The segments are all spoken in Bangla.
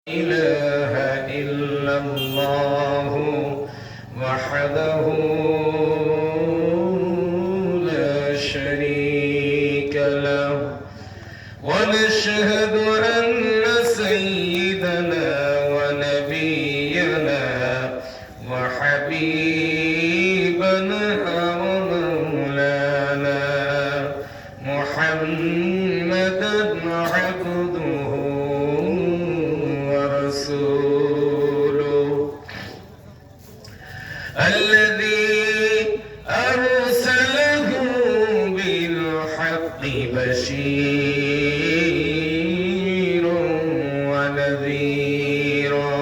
إله إلا الله وحده لا شريك له ونشهد أن سيدنا ونبينا وحبيبنا ومولانا محمدا عبده ورسوله الذي أرسله بالحق بشيرا ونذيرا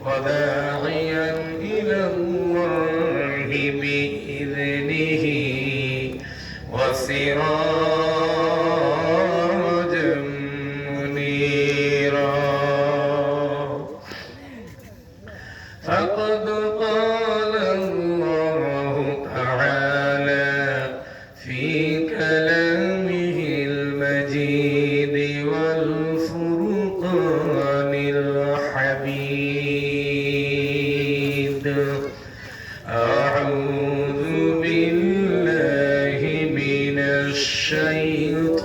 وداعيا إلى الله بإذنه وسراجا منيرا فقد قال الله تعالى في كلامه المجيد والفرقان الحميد أعوذ بالله من الشيطان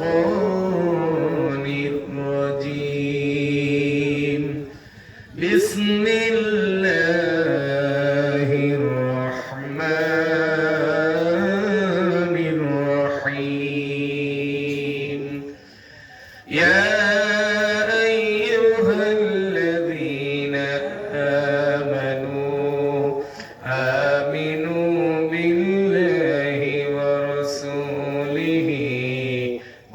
الرجيم بسم الله الرحمن الرحيم يا أيها الذين آمنوا بالله ورسوله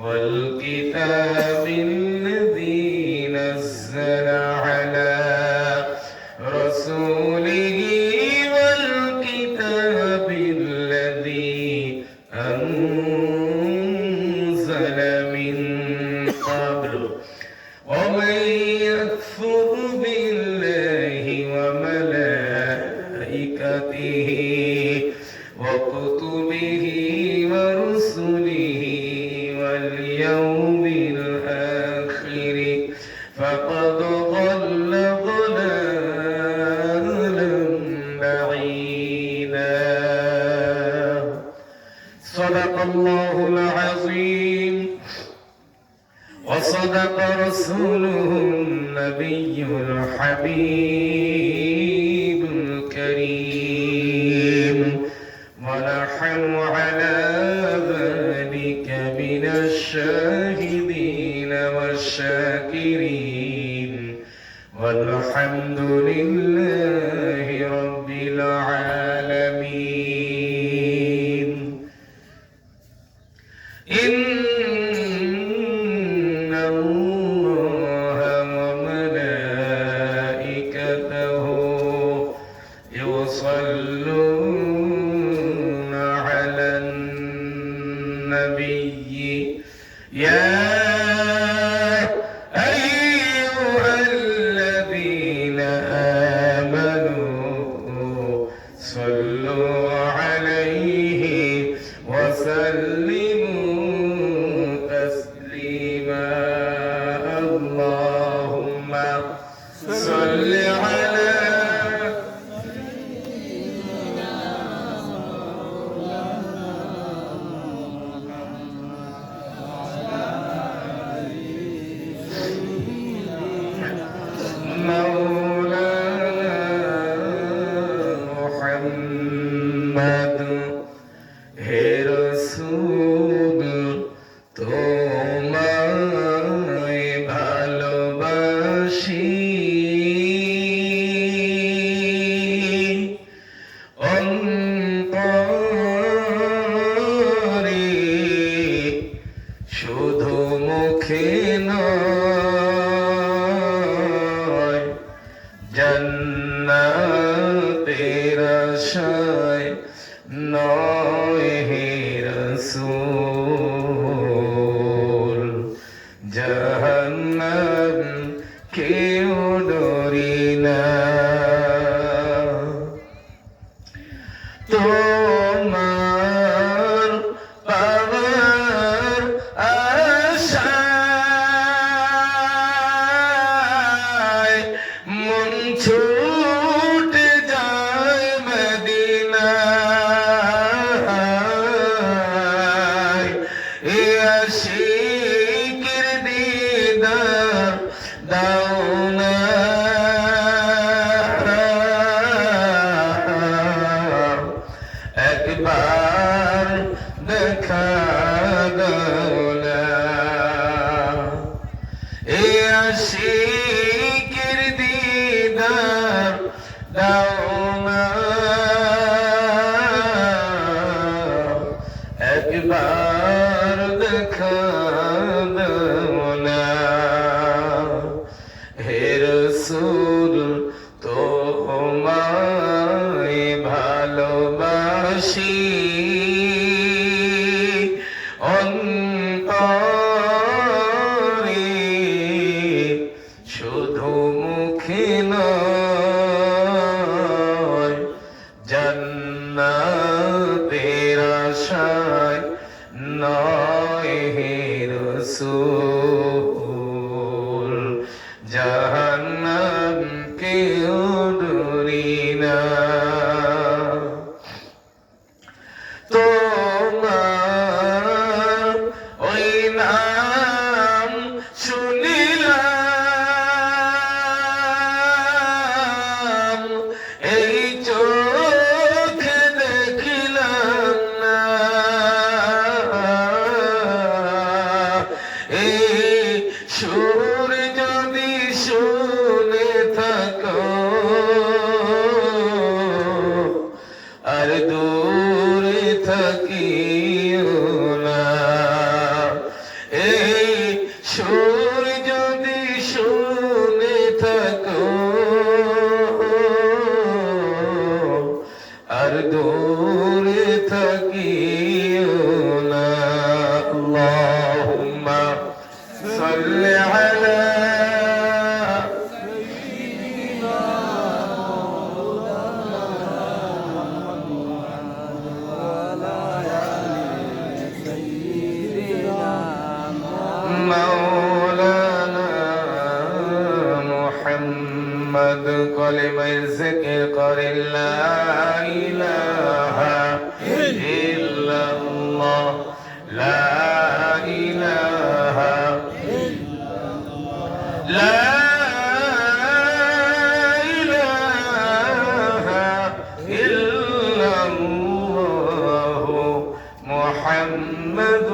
والكتاب الذي نزل على رسوله والكتاب الذي أنزل من قبل ومن يكفر بالله وملائكته وكتبه ورسله واليوم الآخر فقد ضل ضلالا بعيدا صدق الله العظيم وصدق رسوله النبي الحبيب الكريم ونحن على ذلك من الشاهدين والشاكرين والحمد لله رب العالمين إن الله وملائكته يصلون على النبي يا أيها الذين آمنوا صلوا عليه وسلموا تسليما اللهم صل على মোহাম্মদ হে রাসূল তোমায় ভালোবাসি অন্তরে শুধু মুখে নয় জান্নাতের আশায় নয় হে রাসূল জাহান্নাম কেউ ডরি না তোমার পাওয়ার আশা আশিকের দিদার দাও না একবার দেখা দাও না হে রাসূল তোমায় ভালোবাসি অন্তরে শুধু মুখে নয় জান্নাতের আশায় নয় হে রাসূল জাহান্নাম কেউ ডরি না তোমার ওই নাম শুনিলাম এই চোখে দেখিলাম না এই সুর যদি শুনে থাকো আর দূরে থাকিও না এই সুর যদি শুনে থাকো আর দূরে থাকিও না আল্লাহুম্মা সাল্লি আলা مولانا محمد كلمة ذكر قل لا إله إلا الله لا إله لا إله إلا الله محمد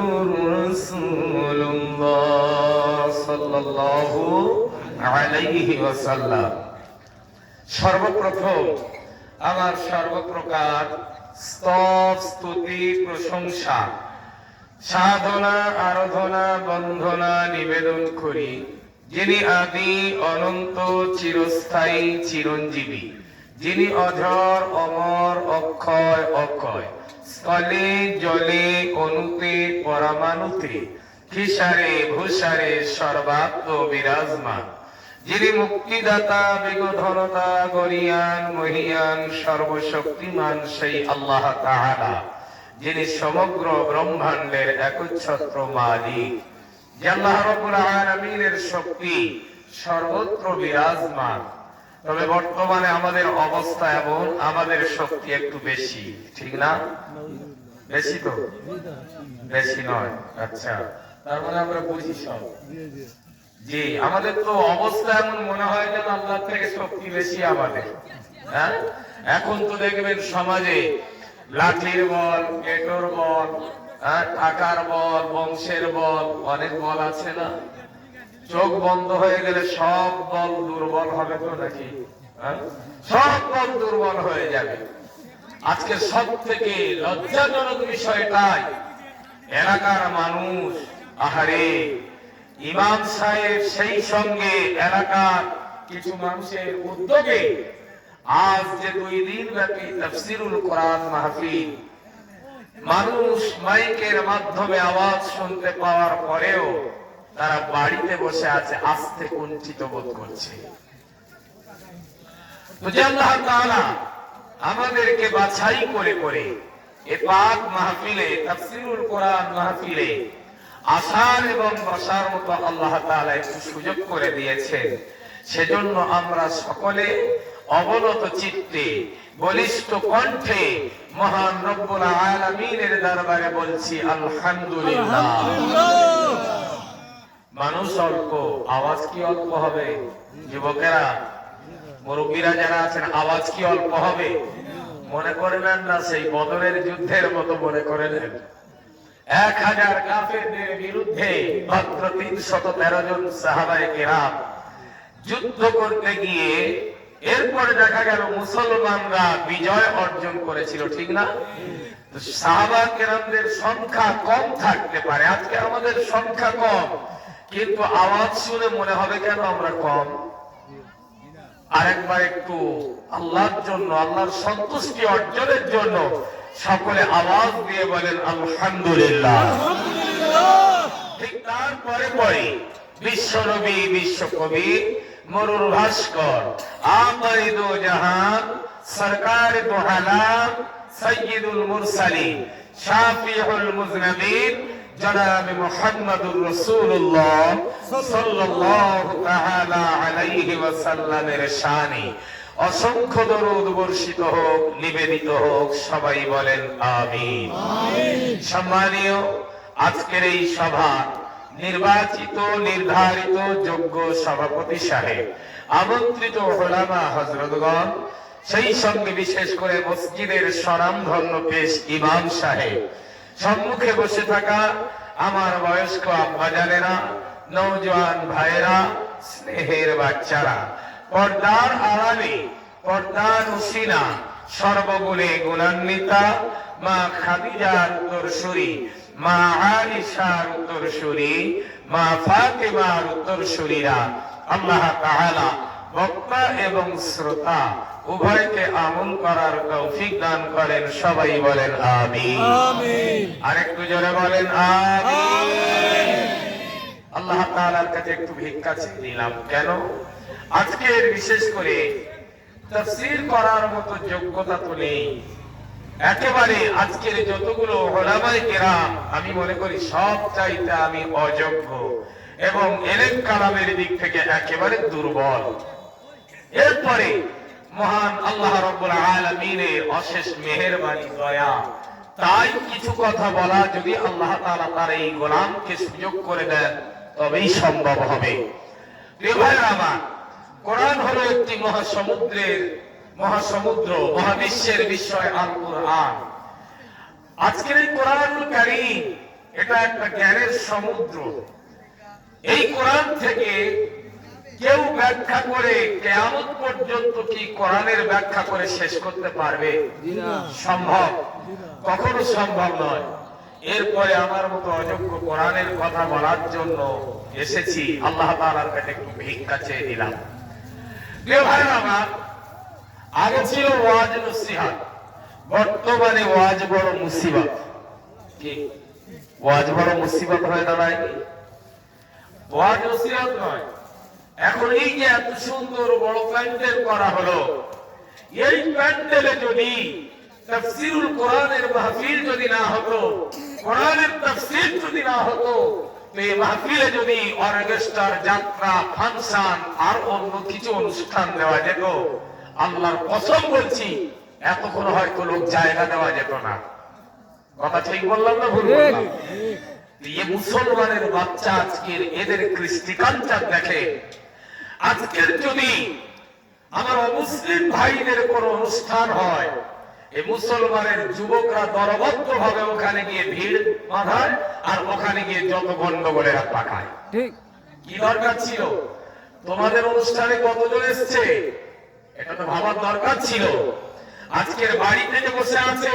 رسول الله صلى الله عليه وسلم সর্বপ্রথম আমার সর্বপ্রকার স্তব স্তুতি প্রশংসা সাধনা আরাধনা বন্দনা নিবেদন করি যিনি আদি অনন্ত চিরস্থায়ী চিরঞ্জীবী যিনি অজর অমর অক্ষয় অক্ষয় স্থলে জলে অনুতে পরমাণুতে খিসারে ভূসারে সর্বাত্ম বিরাজমান যিনি মুক্তিদাতা বিগধনতা গরিয়ান মহিয়ান সর্বশক্তিমান সেই আল্লাহ তাআলা যিনি সমগ্র ব্রহ্মাণ্ডের একচ্ছত্র মালিক যে আল্লাহ রাব্বুল আলামিনের শক্তি সর্বত্র বিরাজমান তবে বর্তমানে আমাদের অবস্থা এমন আমাদের শক্তি একটু বেশি ঠিক না বেশি তো বেশি নয় আচ্ছা তার মানে আমরা বুঝি সব জি আমাদের তো অবস্থা এমন মনে হয় যেন আল্লাহ থেকে শক্তি বেশি আমাদের হ্যাঁ এখন তো দেখবেন সমাজে লাঠির বল পেটোর বল টাকার বল বংশের বল অনেক বল আছে না চোখ বন্ধ হয়ে গেলে সব বল দুর্বল হবে তো নাকি সব বল দুর্বল হয়ে যাবে আজকে সব থেকে লজ্জাজনক বিষয়টাই এলাকার মানুষ আহারে ইমাম সাহেব সেই সঙ্গে এলাকার কিছু মানুষের উদ্যোগে আজ যে 2 দিন ব্যাপী তাফসীরুল কোরআন মাহফিল মানুষ মাইকের মাধ্যমে আওয়াজ শুনতে পাওয়ার পরেও তারা বাড়িতে বসে আছে আসতে কুণ্ঠিত বোধ করছে তো যে আল্লাহ তাআলা আমাদেরকে বাছাই করে করে এই পাক মাহফিলে তাফসীরুল কোরআন মাহফিলে আসার এবং বসার মতো আল্লাহ তাআলা একটু সুযোগ করে দিয়েছেন সেজন্য আমরা সকলে অবনত চিত্তে বলিষ্ঠ কণ্ঠে মহান রব্বুল আলামিনের দরবারে বলছি আলহামদুলিল্লাহ মানুষ অল্প আওয়াজ কি অল্প হবে যুবকেরা মুরব্বীরা যারা আছেন আওয়াজ কি অল্প হবে মনে করে নেন না সেই বদরের যুদ্ধের মতো মনে করে নেন 1000 কাফেরদের বিরুদ্ধে মাত্র 313 জন সাহাবায়ে কেরাম যুদ্ধ করতে গিয়ে এরপরে দেখা গেল মুসলমানরা বিজয় অর্জন করেছিল, ঠিক না? সাহাবা কেরামদের সংখ্যা কম থাকতে পারে, আজকে আমাদের সংখ্যা কম, কিন্তু আওয়াজ শুনে মনে হবে কেন আমরা কম? আরেকবার একটু আল্লাহর জন্য, আল্লাহর সন্তুষ্টি অর্জনের জন্য সকলে আওয়াজ দিয়ে বলেন আলহামদুলিল্লাহ। ঠিক তারপরে পরে বিশ্বনবী, বিশ্বকবি, মরুর ভাস্কর, আফরিদু জাহান, সরকার দু আলাম, সাইয়্যিদুল মুরসালিন, শাফিউল মুযনিবিন, জনাব মুহাম্মদুর রাসূলুল্লাহ সাল্লাল্লাহু তাআলা আলাইহি ওয়াসাল্লামের শানে অসংখ্য দরুদ বর্ষিত হোক, নিবেদিত হোক, সবাই বলেন আমিন। সম্মানীয় আজকের এই সভা নির্বাচিত, নির্ধারিত যোগ্য সভাপতি সাহেব, আমন্ত্রিত ওলামা হযরতগণ, সেই সঙ্গে বিশেষ করে মসজিদের স্বনামধন্য পেশ ইমাম সাহেব, সম্মুখে বসে থাকা আমার বয়স্ক আব্বাজানেরা, নওজোয়ান ভাইয়েরা, স্নেহের বাচ্চারা, পর্দার আড়ালে পর্দার উসিনা সর্বগুণে গুণান্বিতা মা খাদিজার উত্তরসূরি, মা আয়েশার উত্তরসূরি, মা ফাতেমার উত্তরসূরিরা, আল্লাহ তাআলা বক্তা এবং শ্রোতা উভয়কে আমল করার তৌফিক দান করেন, সবাই বলেন আমিন। আরেকটু জোরে বলেন আমিন। আল্লাহ তাআলার কাছে একটু ভিক্ষা চেয়ে নিলাম, কেন আজকের বিশেষ করে তাফসীর করার মতো যোগ্যতা তো নেই একেবারে। আজকের যতগুলো উলামায়ে কেরাম আমি মনে করি সব চাইতে আমি অযোগ্য এবং ইলম কালামের দিক থেকে একেবারে দুর্বল। এরপরে মহান আল্লাহ রাব্বুল আলামিনের অশেষ মেহেরবানি, দয়া, তাই কিছু কথা বলা যদি আল্লাহ তাআলা তার এই গোলামকে সুযোগ করে দেন তবেই সম্ভব হবে। প্রিয় ভাইরা আমার, কোরআন হলো একটি মহাসমুদ্র, মহাবিশ্বের বিষয় আল কোরআন। আজকের এই কোরআনুল কারীম এটা একটা জ্ঞানের সমুদ্র। এই কোরআন থেকে কেউ ব্যাখ্যা করে কিয়ামত পর্যন্ত কি কোরআনের ব্যাখ্যা করে শেষ করতে পারবে? সম্ভব? কখনো সম্ভব নয়। এরপরে আমার মতো অযোগ্য কোরআনের কথা বলার জন্য এসেছি, আল্লাহ তাআলার কাছে একটু ভিক্ষা চেয়ে দিলাম। প্রিয় ভাইরা আমার, আগে ছিল ওয়াজ নসিহত, বর্তমানে ওয়াজ বড় মুসিবত। কি ওয়াজ বড় মুসিবত হয়ে দাঁড়ায়? ওয়াজ নসিহত নয়, এখন এই যে এত সুন্দর বড় প্যান্ডেল করা হলো, এই প্যান্ডেলে যদি তাফসীরুল কোরআনের মাহফিল যদি না হতো, কোরআনের তাফসীর যদি না হতো, তো এই মাহফিলে যদি অর্কেস্ট্রার যাত্রা, ফাংশন আর অন্য কিছু অনুষ্ঠান দেওয়া যেত, আল্লাহর কসম বলছি এতক্ষণ হয়তো লোক জায়গা দেওয়া যেত না। কথা ঠিক বললাম না ভুল বললাম? এই মুসলমানের বাচ্চা আজকের এদের কৃষ্টি কালচার দেখে। আজকের যদি আমার অমুসলিম ভাইদের কোনো অনুষ্ঠান হয়, এই মুসলমানের যুবকরা দলবদ্ধ ভাবে ওখানে গিয়ে ভিড় বাঁধায় আর ওখানে গিয়ে যত গন্ডগোলের পাকায়। কি দরকার ছিল? তোমাদের অনুষ্ঠানে কতজন এসছে এটা তো ভাবার দরকার ছিল। আজকের বাড়িতে যে বসে আছে,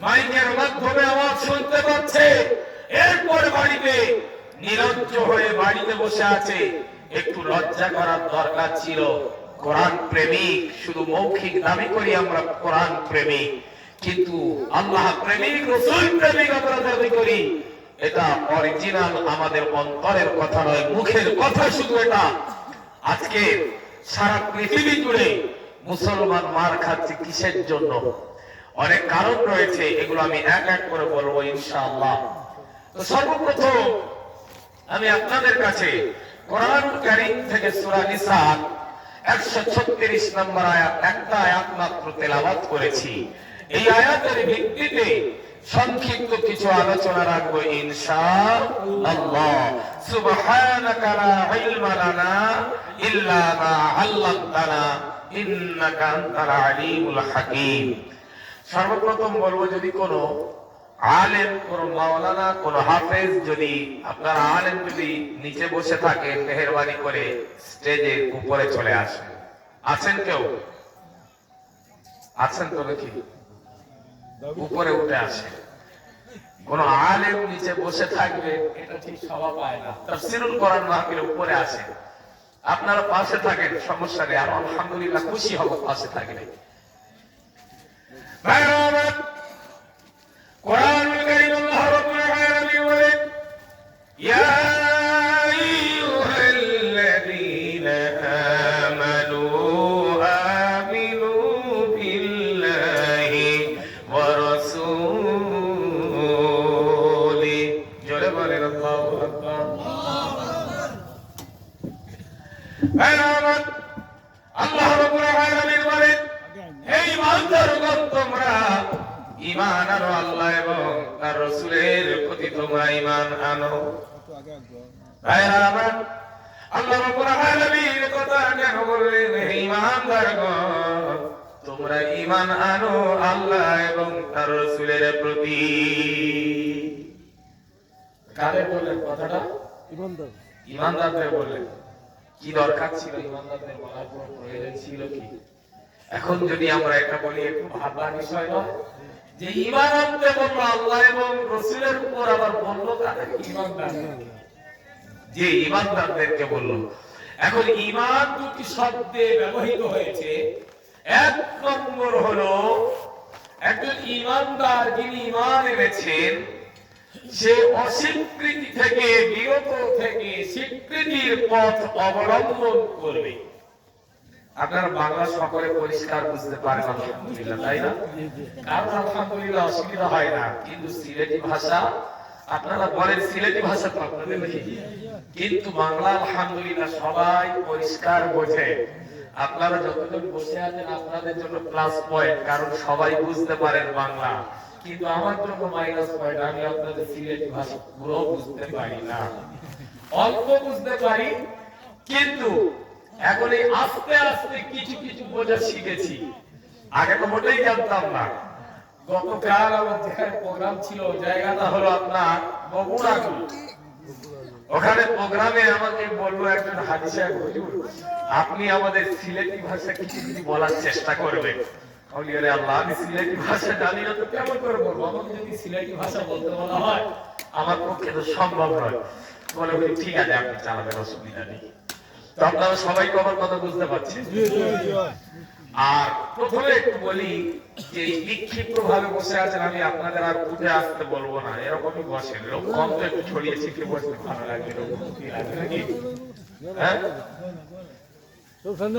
মাইকের মাধ্যমে আওয়াজ শুনতে পাচ্ছে, এরপর বাড়িতে নিরজ্জ হয়ে বাড়িতে বসে আছে, একটু লজ্জা করার দরকার ছিল। কোরআন প্রেমিক, শুধু মৌখিক দাবি করি আমরা কোরআন প্রেমিক, কিন্তু আল্লাহ প্রেমিক, রাসূল প্রেমিক আমরা দাবি করি, এটা অরিজিনাল আমাদের অন্তরের কথা নয়, মুখের কথা শুধু এটা। আজকে সারা পৃথিবী জুড়ে মুসলমান মার খাচ্ছে কিসের জন্য? অনেক কারণ রয়েছে, এগুলো আমি এক এক করে বলবো ইনশাআল্লাহ। তো সর্বপ্রথম আমি আপনাদের কাছে কোরআনুল কারীম থেকে সূরা নিসা 136 নম্বর আয়াত, একটা আয়াত মাত্র তেলাওয়াত করেছি। এই আয়াতের ভিত্তিতে সংক্ষিপ্ত কিছু আলোচনা রাখবো ইনশাআল্লাহ। সুবহানাকা লা ইলমা লানা ইল্লা মা আল্লামতানা ইন্নাকা আনতাল আলিমুল হাকীম। সর্বপ্রথম বলবো, যদি কোনো আলেম কোন মাওলানা কোন হাফেজ যদি আপনার আলেম যদি নিচে বসে থাকে মেহেরবানি করে স্টেজের উপরে চলে আসেন। আছেন কেউ? আছেন তো নাকি? উপরে উঠে আসে। কোন আলেম নিচে বসে থাকবে এটা ঠিক সভা পায় না। তাফসীরুল কোরআন মাহফিলে উপরে আসে, আপনারা পাশে থাকেন, সমস্যা নেই, আর আলহামদুলিল্লাহ খুশি হব পাশে থাকলে। কোরআনুল কারীম আল্লাহ রাব্বুল আলামিন বলেন, ইয়া আইয়ুহাল্লাযীনা আমানু আমিনু বিল্লাহি ওয়া রাসূলি। জোরে বলেন আল্লাহু আকবার। আল্লাহ রাব্বুল আলামিন বলেন, হে ঈমানদারগণ, তোমরা ঈমান আনো আল্লাহ এবং তার রাসূলের প্রতি, তোমরা ঈমান আনো। আল্লাহ রাব্বুল আলামিন কথা কেন বললেন? হে ঈমানদারগণ, তোমরা ঈমান আনো আল্লাহ এবং তার রাসূলের প্রতি। কারে বললেন কথাটা? ঈমানদারদের বললেন। কি দরকার ছিল ঈমানদারদের বলার? প্রয়োজন ছিল কি? এখন যদি আমরা এটা বলি, একটু ভাববার বিষয় নয় যে ঈমান আনতে বলল আল্লাহ এবং রাসূলের উপর, আবার বলল তাদেরকে ঈমানদার, যে ঈমানদারদেরকে বলল। এখন ঈমান দুটি শব্দে ব্যবহৃত হয়েছে। এক নম্বর হলো একজন ঈমানদার যিনি ঈমান এনেছেন, সে অস্বীকৃতি থেকে বিরত থেকে স্বীকৃতির পথ অবলম্বন করবে। আপনারা বাংলা সকলে পরিষ্কার বুঝতে পারেন আলহামদুলিল্লাহ, তাই না? কারণ আলহামদুলিল্লাহ অসুবিধা হয় না। কিন্তু সিলেটি ভাষা, আপনারা বলেন সিলেটি ভাষা তো আপনাদের নাকি, কিন্তু বাংলা আলহামদুলিল্লাহ সবাই পরিষ্কার বোঝে। আপনারা যতজন বসে আছেন আপনাদের জন্য প্লাস পয়েন্ট, কারণ সবাই বুঝতে পারেন বাংলা। কিন্তু আমার জন্য মাইনাস পয়েন্ট, আমি আপনাদের সিলেটি ভাষা পুরো বুঝতে পারি না, অল্প বুঝতে পারি। কিন্তু এখন এই আস্তে আস্তে কিছু কিছু বোঝা শিখেছি, আগে তো মোটেই জানতাম না। গতকাল আমার যেখানে প্রোগ্রাম ছিল, জায়গাটা হলো আপনার বগুড়া। ওখানে প্রোগ্রামে আমাকে বললো একজন হাজী সাহেব, হুজুর আপনি আমাদের সিলেটি ভাষা কিছু কিছু বলার চেষ্টা করবেন। আল্লাহ, আমি সিলেটি ভাষা জানি না তো কেমন করে বলবো? আমাকে যদি সিলেটি ভাষা বলতে বলা হয় আমার পক্ষে তো সম্ভব নয়। বলে ঠিক আছে, আপনি চালাবেন, অসুবিধা নেই। তো আপনারা সবাই তো আমার কথা বুঝতে পারছেন। আর প্রথমে একটু বলি যে বিক্ষিপ্ত ভাবে বসে আছেন, আমি আপনাদের আর উঠে আসতে বলবো না, এরকমই বসেন। লোক কম তো একটু ছড়িয়ে ছিটিয়ে বসতে ভালো লাগবে, নাকি? হ্যাঁ,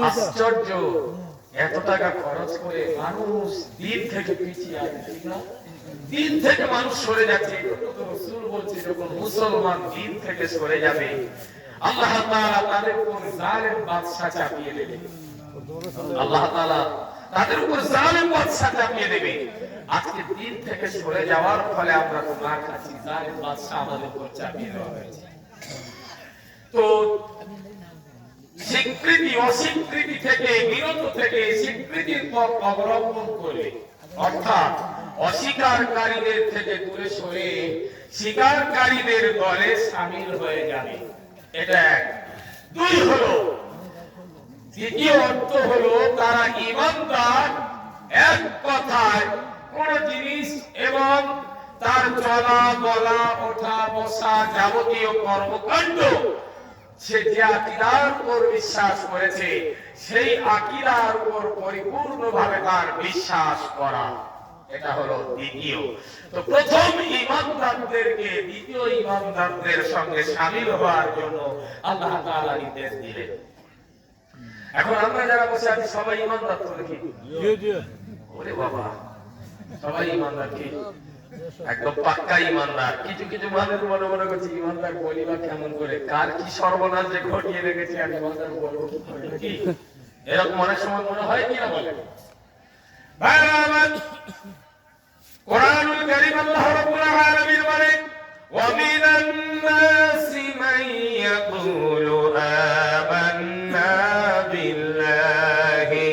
আশ্চর্য, এত টাকা খরচ করে মানুষ দিন থেকে পিছিয়ে আছে, ঠিক না? দিন থেকে মানুষ সরে যাচ্ছে। রাসূল বলছে যখন মুসলমান দিন থেকে সরে যাবে, আল্লাহ তাআলা তাদের উপর জালেম বাদশা চাপিয়ে দেবে। আল্লাহ তাআলা তাদের উপর জালেম বাদশা চাপিয়ে দেবে। আজকে দিন থেকে সরে যাওয়ার ফলে আমরা তো না খাচ্ছি, জালেম বাদশা আমাদের উপর চাপিয়ে দেওয়া হয়েছে। তো স্বীকৃতি অস্বীকৃতি থেকে বিরত থেকে স্বীকৃতির পথ অবলম্বন করে, অর্থাৎ অস্বীকারীদের থেকে দূরে সরে স্বীকারীদের দলে শামিল হয়ে যাবে। এটা এক। দুই হলো, দ্বিতীয় অর্থ হলো তারা ঈমানদার, এক কথায় কোন জিনিস এবং তার চলা বলা ওঠা বসা যাবতীয় কর্মকাণ্ড সে যে আকীদার উপর বিশ্বাস করেছে সেই আকীদার উপর পরিপূর্ণভাবে তার বিশ্বাস করা, এটা হলো দ্বিতীয়। তো প্রথম ঈমানদারদেরকে দ্বিতীয় ঈমানদারদের সঙ্গে শামিল হওয়ার জন্য আল্লাহ তাআলা নির্দেশ দিলেন। এখন আমরা যারা বসে আছি সবাই ঈমানদার তো নাকি? ওরে বাবা, সবাই ঈমানদার কি? একদম পাক্কা ঈমানদার। কিছু কিছু মানুষ মনে মনে করছে ঈমানদার বলি বা কেমন করে, কার কি সর্বনাশ যে ঘটিয়ে রেখেছে আমি ঈমানদার বলবো কি? এরকম অনেক সময় মনে হয় কি না বলে? কোরআনুল কারীম আল্লাহ রাব্বুল আলামিন বলেন, ওয়া মিনান নাসি মান ইয়াকুলু আমান্না বিল্লাহি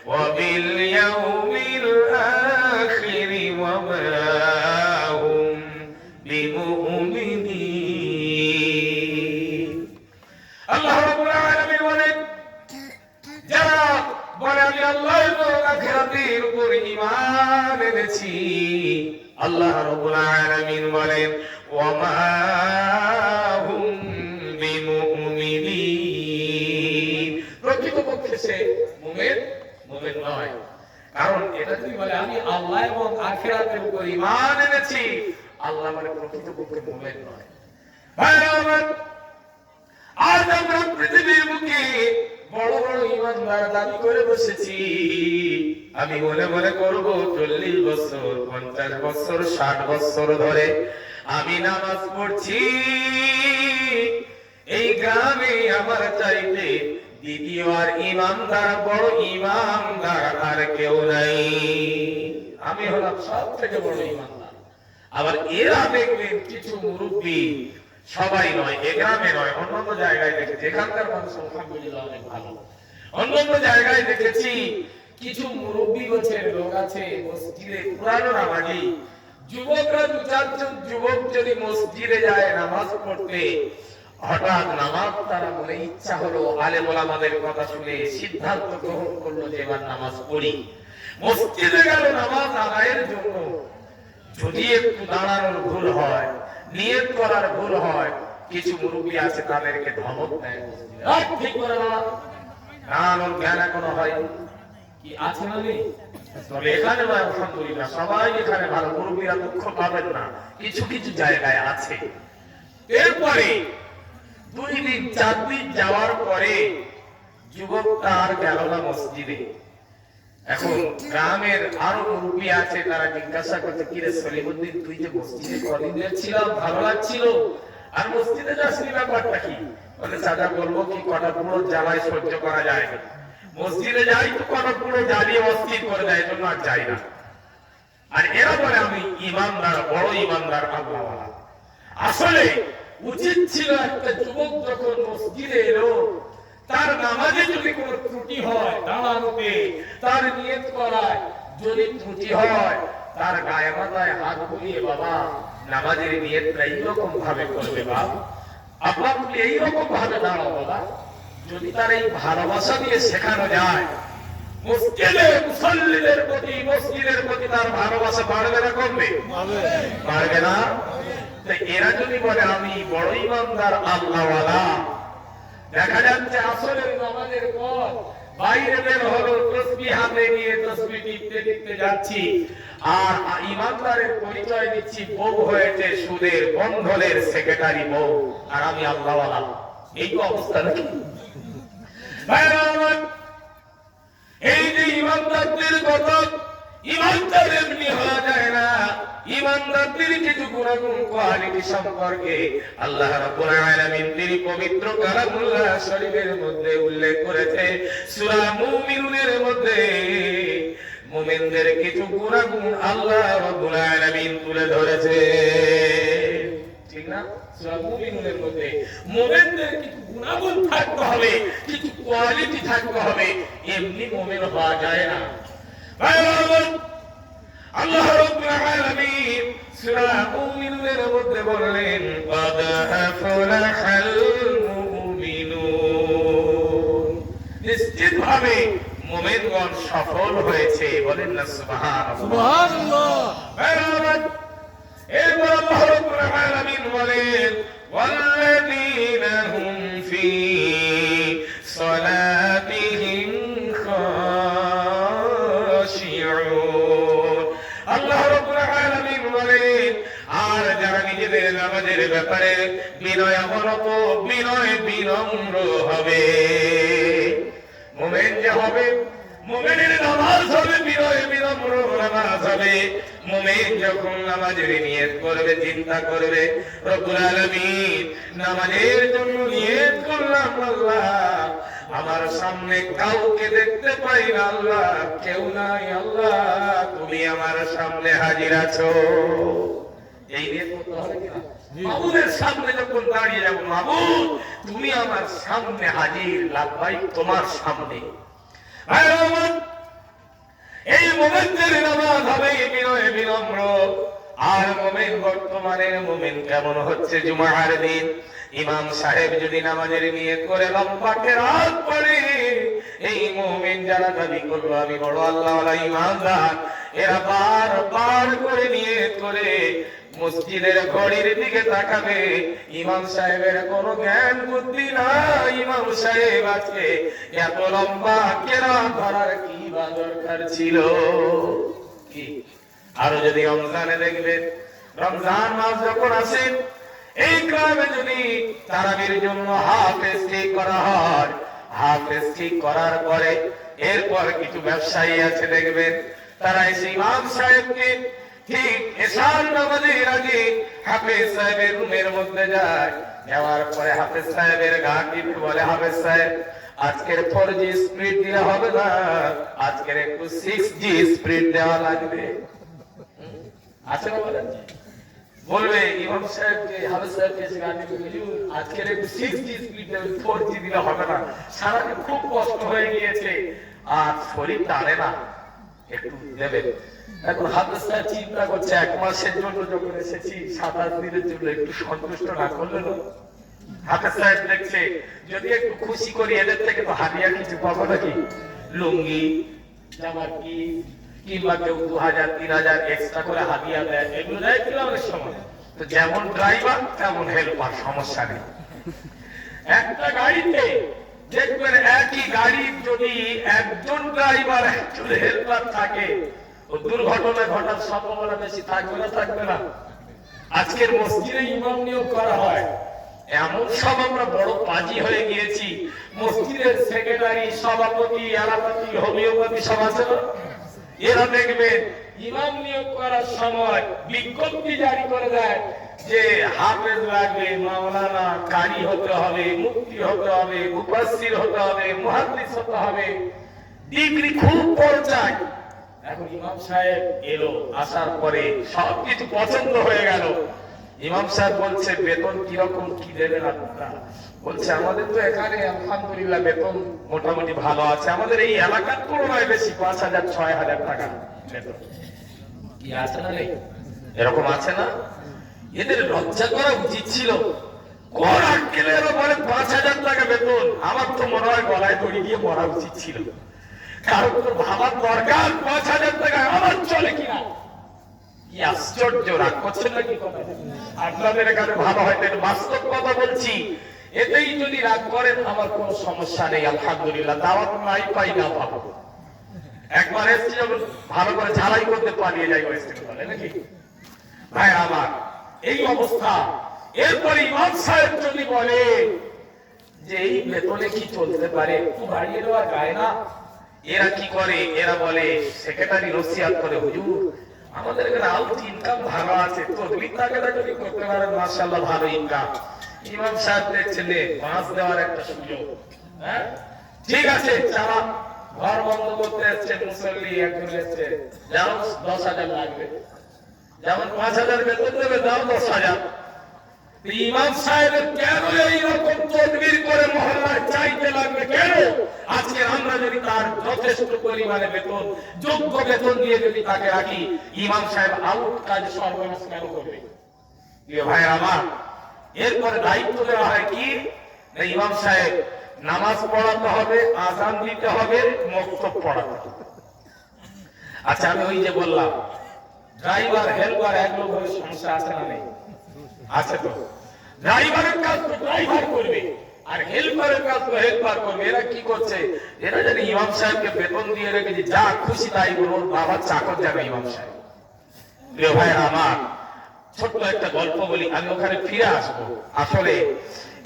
ওয়া বিল ইয়াউমিল আখির ওয়া মা হুম আল্লাহ রাব্বুল আলামিন বলেন ওয়া মা হুম বিমুমিনিন, প্রকৃতপক্ষে সে মুমিন নয়। কারণ এটা যদি বলে আমি আল্লাহ এবং আখিরাতের উপর ঈমান এনেছি, আল্লাহ মানে প্রকৃতপক্ষে মুমিন নয়। ভাইরা আমার, আজ আমরা পৃথিবীর বুকে বড় বড় ঈমানদার দাবি করে বসেছি। আমি মনে মনে করব 40 বছর, 50 বছর, 60 বছর ধরে আমি নামাজ পড়ছি, এই গ্রামে আমার চাইতে দ্বিতীয় আর ঈমানদার, বড় ঈমানদার আর কেউ নাই। আমি হলাম সব থেকে বড় ঈমানদার। আবার এরা দেখবেন কিছু মুরব্বী, সবাই নয়, এ গ্রামে নয়, অন্যান্য জায়গায় দেখেছি, এখানকার মানুষ আলহামদুলিল্লাহ অনেক ভালো। অন্যান্য জায়গায় দেখেছি কিছু মুরব্বী গোছের লোক আছে মসজিদে পুরানো নামাজি, যুবকরা 2-4 যুবক যদি মসজিদে যায় নামাজ পড়তে, হঠাৎ নামাজ তারা বলে ইচ্ছা হলো, আলেম ওলামাদের কথা শুনে সিদ্ধান্ত গ্রহণ করলো যে এবার নামাজ পড়ি। মসজিদে গেল নামাজ আদায়ের জন্য, যদি একটু দাঁড়ানোর ভুল হয়, নিয়ত করার ভুল হয়, কিছু মুরব্বী আছে তাদেরকে ধমক দেয়, ঠিক করে না, ওর জ্ঞান এখনো হয় কি আছে না নেই। তবে এখানে আলহামদুলিল্লাহ সবাই এখানে ভালো, মুরব্বীরা দুঃখ পাবেন না, কিছু কিছু জায়গায় আছে। এরপরে 2 দিন 4 দিন যাওয়ার পরে যুবকটা আর গেল না মসজিদে। এখন গ্রামের আরো মুরব্বী আছে, তারা জিজ্ঞাসা করছে, কিরে সলিমুদ্দিন, তুই যে মসজিদে কদিন যাচ্ছিলাম, ভালো লাগছিল, আর মসজিদে যাসনি, ব্যাপারটা কি? বলে চাচা বলবো কি, কটা পুরো জ্বালায় সহ্য করা যায় না, মসজিদে যাই তো কটা পুরো জ্বালিয়ে অস্থির করে দেয়, জন্য আর যাই না। আর এরা বলে আমি ঈমানদার, বড় ঈমানদার, আল্লাহওয়ালা। আসলে উচিত ছিল একটা যুবক যখন মসজিদে এলো, তার নামাজে যদি কোনো ত্রুটি হয়, দাঁড়ানোতে, তার নিয়ত করায় যদি ত্রুটি হয়, তার গায়ে মাথায় হাত বুলিয়ে, বাবা নামাজের নিয়তটা এইরকম ভাবে করবে, বাবা আপনার এইরকম ভাবে দাঁড়াও বাবা, যদি তার এই ভালোবাসা দিয়ে শেখানো যায়, মসজিদের মুসল্লিদের প্রতি, মসজিদের প্রতি তার ভালোবাসা বাড়বে না কমবে? বাড়বে না। এরা যদি বলে আমি বড় ঈমানদার, আল্লাহওয়ালা, দেখা যাচ্ছে আসলে নামাজের পর বাইরে বের হলো, তাসবিহ হাতে নিয়ে তাসবিহ টিপতে টিপতে যাচ্ছি, আর ঈমানদারের পরিচয় দিচ্ছি, বউ হয়েছে সুদের বন্ধনের সেক্রেটারি বউ, আর আমি আল্লাহওয়ালা। এই তো অবস্থা নাকি? এই যে ঈমানদারদের কথা, ঈমানদার এমনি হওয়া যায় না। ঈমানদারদের কিছু গুণাগুণ, কোয়ালিটি সম্পর্কে আল্লাহ রাব্বুল আলামিন তিনি পবিত্র কালামুল্লাহ শরীফের মধ্যে উল্লেখ করেছে। সূরা মুমিনুনের মধ্যে মুমিনদের কিছু গুণাগুণ আল্লাহ রাব্বুল আলামিন তুলে ধরেছে, ঠিক না? সূরা মুমিনুনের মধ্যে মুমিনদের কিছু গুণাগুণ থাকতে হবে, কিছু কোয়ালিটি থাকতে হবে, এমনি মুমিন হওয়া যায় না। আল্লাহ রাব্বুল আলামিন সূরা মুমিনুনের মধ্যে বললেন, قد أفلح المؤمنون, নিশ্চিতভাবে মুমিনগণ সফল হয়েছে, বলেন না সুবহানাল্লাহ। এরপর আল্লাহ রাব্বুল আলামিন বলেন, والذين هم في صلاتهم خاشعون, আল্লাহ রাব্বুল আলামিন বলেন, আর যারা নিজেদের নামাজের ব্যাপারে বিনয় অবনত, বিনয় বিনম্র হবে, মুমিন যে হবে, মুমিনের নামাজ হবে বিনয় বিনম্র নামাজ হবে। মুমিন যখন নামাজের নিয়ত করবে, চিন্তা করবে, রব্বুল আলামিন নামাজের জন্য নিয়ত করলাম, আল্লাহ আমার সামনে কাউকে দেখতে পাই না, আল্লাহ কেউ নাই, আল্লাহ তুমি আমার সামনে হাজির আছো, এই নিয়ত করতে হবে কিনা? মাবুদের সামনে যখন দাঁড়িয়ে যাবো, মাবুদ তুমি আমার সামনে হাজির, লাভবাই তোমার সামনে। এই মুমিনদের নামাজ হবে বিনয় বিনম্র। আর মুমিন, বর্তমানে মুমিন কেমন হচ্ছে, জুমার দিন ইমাম সাহেব যদি নামাজের নিয়ত করে লম্বা কেরাত পড়ে, এই মুমিন যারা দাবি করলো আমি বড় আল্লাহওয়ালা ঈমানদার, এরা বার করে নিয়ত করে মসজিদের ঘড়ির দিকে তাকাবে, ইমাম সাহেবের কোনো জ্ঞান বুদ্ধি না, ইমাম সাহেব আজকে এত লম্বা কেরাত ধরার কি বা দরকার ছিল। কি আরো যদি রমজানে দেখবেন, রমজান মাস যখন আসে এই গ্রামে যদি তারাবির জন্য হাফেজ ঠিক করা হয়, হাফেজ ঠিক করার পরে এরপর কিছু ব্যবসায়ী আছে দেখবেন, তারা এসে ইমাম সাহেবকে ঠিক এশার নামাজের আগে হাফেজ সাহেবের রুমের মধ্যে যায়, যাওয়ার পরে হাফেজ সাহেবের গা টিপে বলে, হাফেজ সাহেব আজকের 4G স্পিড দিলে হবে না, আজকের একটু 6G স্পিড দেওয়া লাগবে। আছে না বলেন? বলবে ইমাম সাহেবকে, হাফেজ সাহেবকে এসে গা টিপে, আজকের একটু 6G স্পিড দেবে, 4G দিলে হবে না, সারাদিন খুব কষ্ট হয়ে গিয়েছে আর শরীর টানে না, একটু দেবেন। এখন হাফেজ সাহেব চিন্তা করছে, 1 মাসের জন্য যখন এসেছি 27 দিনের জন্য একটু সন্তুষ্ট না করলে না। হাফেজ সাহেব দেখছে যদি একটু খুশি করি এদের থেকে তো হাদিয়া কিছু পাবো নাকি, লুঙ্গি জামা কি কিংবা কেউ 2000 3000 এক্সট্রা করে হাদিয়া দেয়, এগুলো দেয় কি অনেক সময়। তো যেমন ড্রাইভার তেমন হেল্পার, সমস্যা নেই। একটা গাড়িতে দেখবেন একই গাড়ির যদি একজন ড্রাইভার একজন হেল্পার থাকে, দুর্ঘটনা ঘটার সম্ভাবনা বেশি থাকবে না, থাকবে না? আজকের মসজিদে ইমাম নিয়োগ করা হয়, এমন সব আমরা বড় পাজি হয়ে গিয়েছি, মসজিদের সেক্রেটারি, সভাপতি, এলাপতি, হোমিওপ্যাথি সব আছে না, এরা দেখবেন ইমাম নিয়োগ করার সময় বিজ্ঞপ্তি জারি করে দেয় যে হাফেজ লাগবে, মাওলানা, কারি হতে হবে, মুফতি হতে হবে, মুফাসসির হতে হবে, মুহাদ্দিস হতে হবে, ডিগ্রি খুব বড় চাই। এখন ইমাম সাহেব এলো, আসার পরে সবকিছু পছন্দ হয়ে গেল। ইমাম সাহেব বলছে, বেতন কিরকম কি দেবেন আপনারা? বলছে, আমাদের তো এখানে আলহামদুলিল্লাহ বেতন মোটামুটি ভালো আছে, আমাদের এই এলাকার তুলনায় বেশি, 5000 6000 টাকা বেতন। কি আছে না নেই? এরকম আছে না? এদের লজ্জা করা উচিত ছিল। কোন আক্কেলে এরা বলে 5000 টাকা বেতন? আমার তো মনে হয় গলায় দড়ি দিয়ে মরা উচিত ছিল। কারণ তো ভাবার দরকার 5000 টাকা আমার চলে কিনা। কি আশ্চর্য! রাগ করছেন নাকি? আপনাদের এখানে ভালো হয়, বাস্তব কথা বলছি। এতেই যদি রাগ করেন আমার কোনো সমস্যা নেই, আলহামদুলিল্লাহ, দাওয়াত নাই পাই না পাবো। একবার এসছি যখন ভালো করে ঝালাই করতে পালিয়ে যাই বলে নাকি ভাই আমার, এই অবস্থা। এরপরে ইমাম সাহেব যদি বলে যে এই বেতনে কি চলতে পারে, একটু বাড়িয়ে দেওয়া যায় না? এরা কি করে? এরা বলে, সেক্রেটারি নসিহত করে, হুজুর আমাদের এখানে আউট ইনকাম ভালো আছে, তদবির টাকাটা যদি করতে পারেন মাশাআল্লাহ ভালো ইনকাম। ইমাম সাহেব দেখছেন মাছ দেওয়ার একটা সুযোগ, হ্যাঁ ঠিক আছে, চালা। ঘর বন্ধ করতে এসছে মুসল্লি, একজন এসছে, যাও 10,000 লাগবে, যেমন 5000 বেতন দেবে, দাও 10,000। ইমাম সাহেবের কেন এইরকম তদবির করে মহল্লায় চাইতে লাগবে কেন? আজকে আমরা যদি তার যথেষ্ট পরিমাণে বেতন, যোগ্য বেতন দিয়ে যদি তাকে রাখি, ইমাম সাহেব আউট কাজ সর্বনাশ কেন করবে? ভাই আমার, এরপরে দায়িত্ব দেওয়া হয় কি, ইমাম সাহেব নামাজ পড়াতে হবে, আযান দিতে হবে, মক্তব পড়াতে হবে। আচ্ছা, আমি ওই যে বললাম ড্রাইভার হেল্পার এক লোক হয়ে সমস্যা আছে না নেই? আছে তো। ড্রাইভারের কাজ তো ড্রাইভার করবে, আর হেল্পারের কাজ তো হেল্পার করবে। এরা কি করছে? এরা জানি ইমাম সাহেবকে বেতন দিয়ে রেখেছে, যা খুশি তাই বলুন, বাবার চাকর যাবে ইমাম সাহেব। প্রিয় ভাইরা আমার, ছোট্ট একটা গল্প বলি, আমি ওখানে ফিরে আসবো। আসলে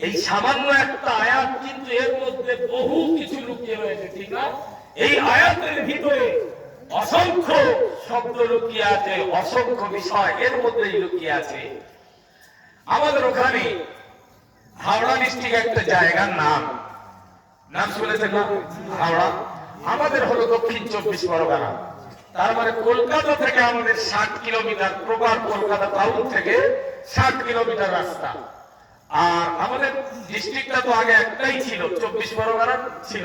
এই সামান্য একটা আয়াত, কিন্তু এর মধ্যে বহু কিছু লুকিয়ে রয়েছে, ঠিক না? এই আয়াতের ভিতরে অসংখ্য শব্দ লুকিয়ে আছে, অসংখ্য বিষয় এর মধ্যেই লুকিয়ে আছে। আমাদের ওখানে হাওড়া ডিস্ট্রিক্ট একটা জায়গার নাম শুনেছেন না? হাওড়া আমাদের হলো দক্ষিণ 24 পরগনা। তার মানে কলকাতা থেকে আমাদের 60 কিলোমিটার, প্রপার কলকাতা টাউন থেকে 60 কিলোমিটার রাস্তা। আর আমাদের ডিস্ট্রিক্টটা তো আগে একটাই ছিল, 24 পরগনা ছিল,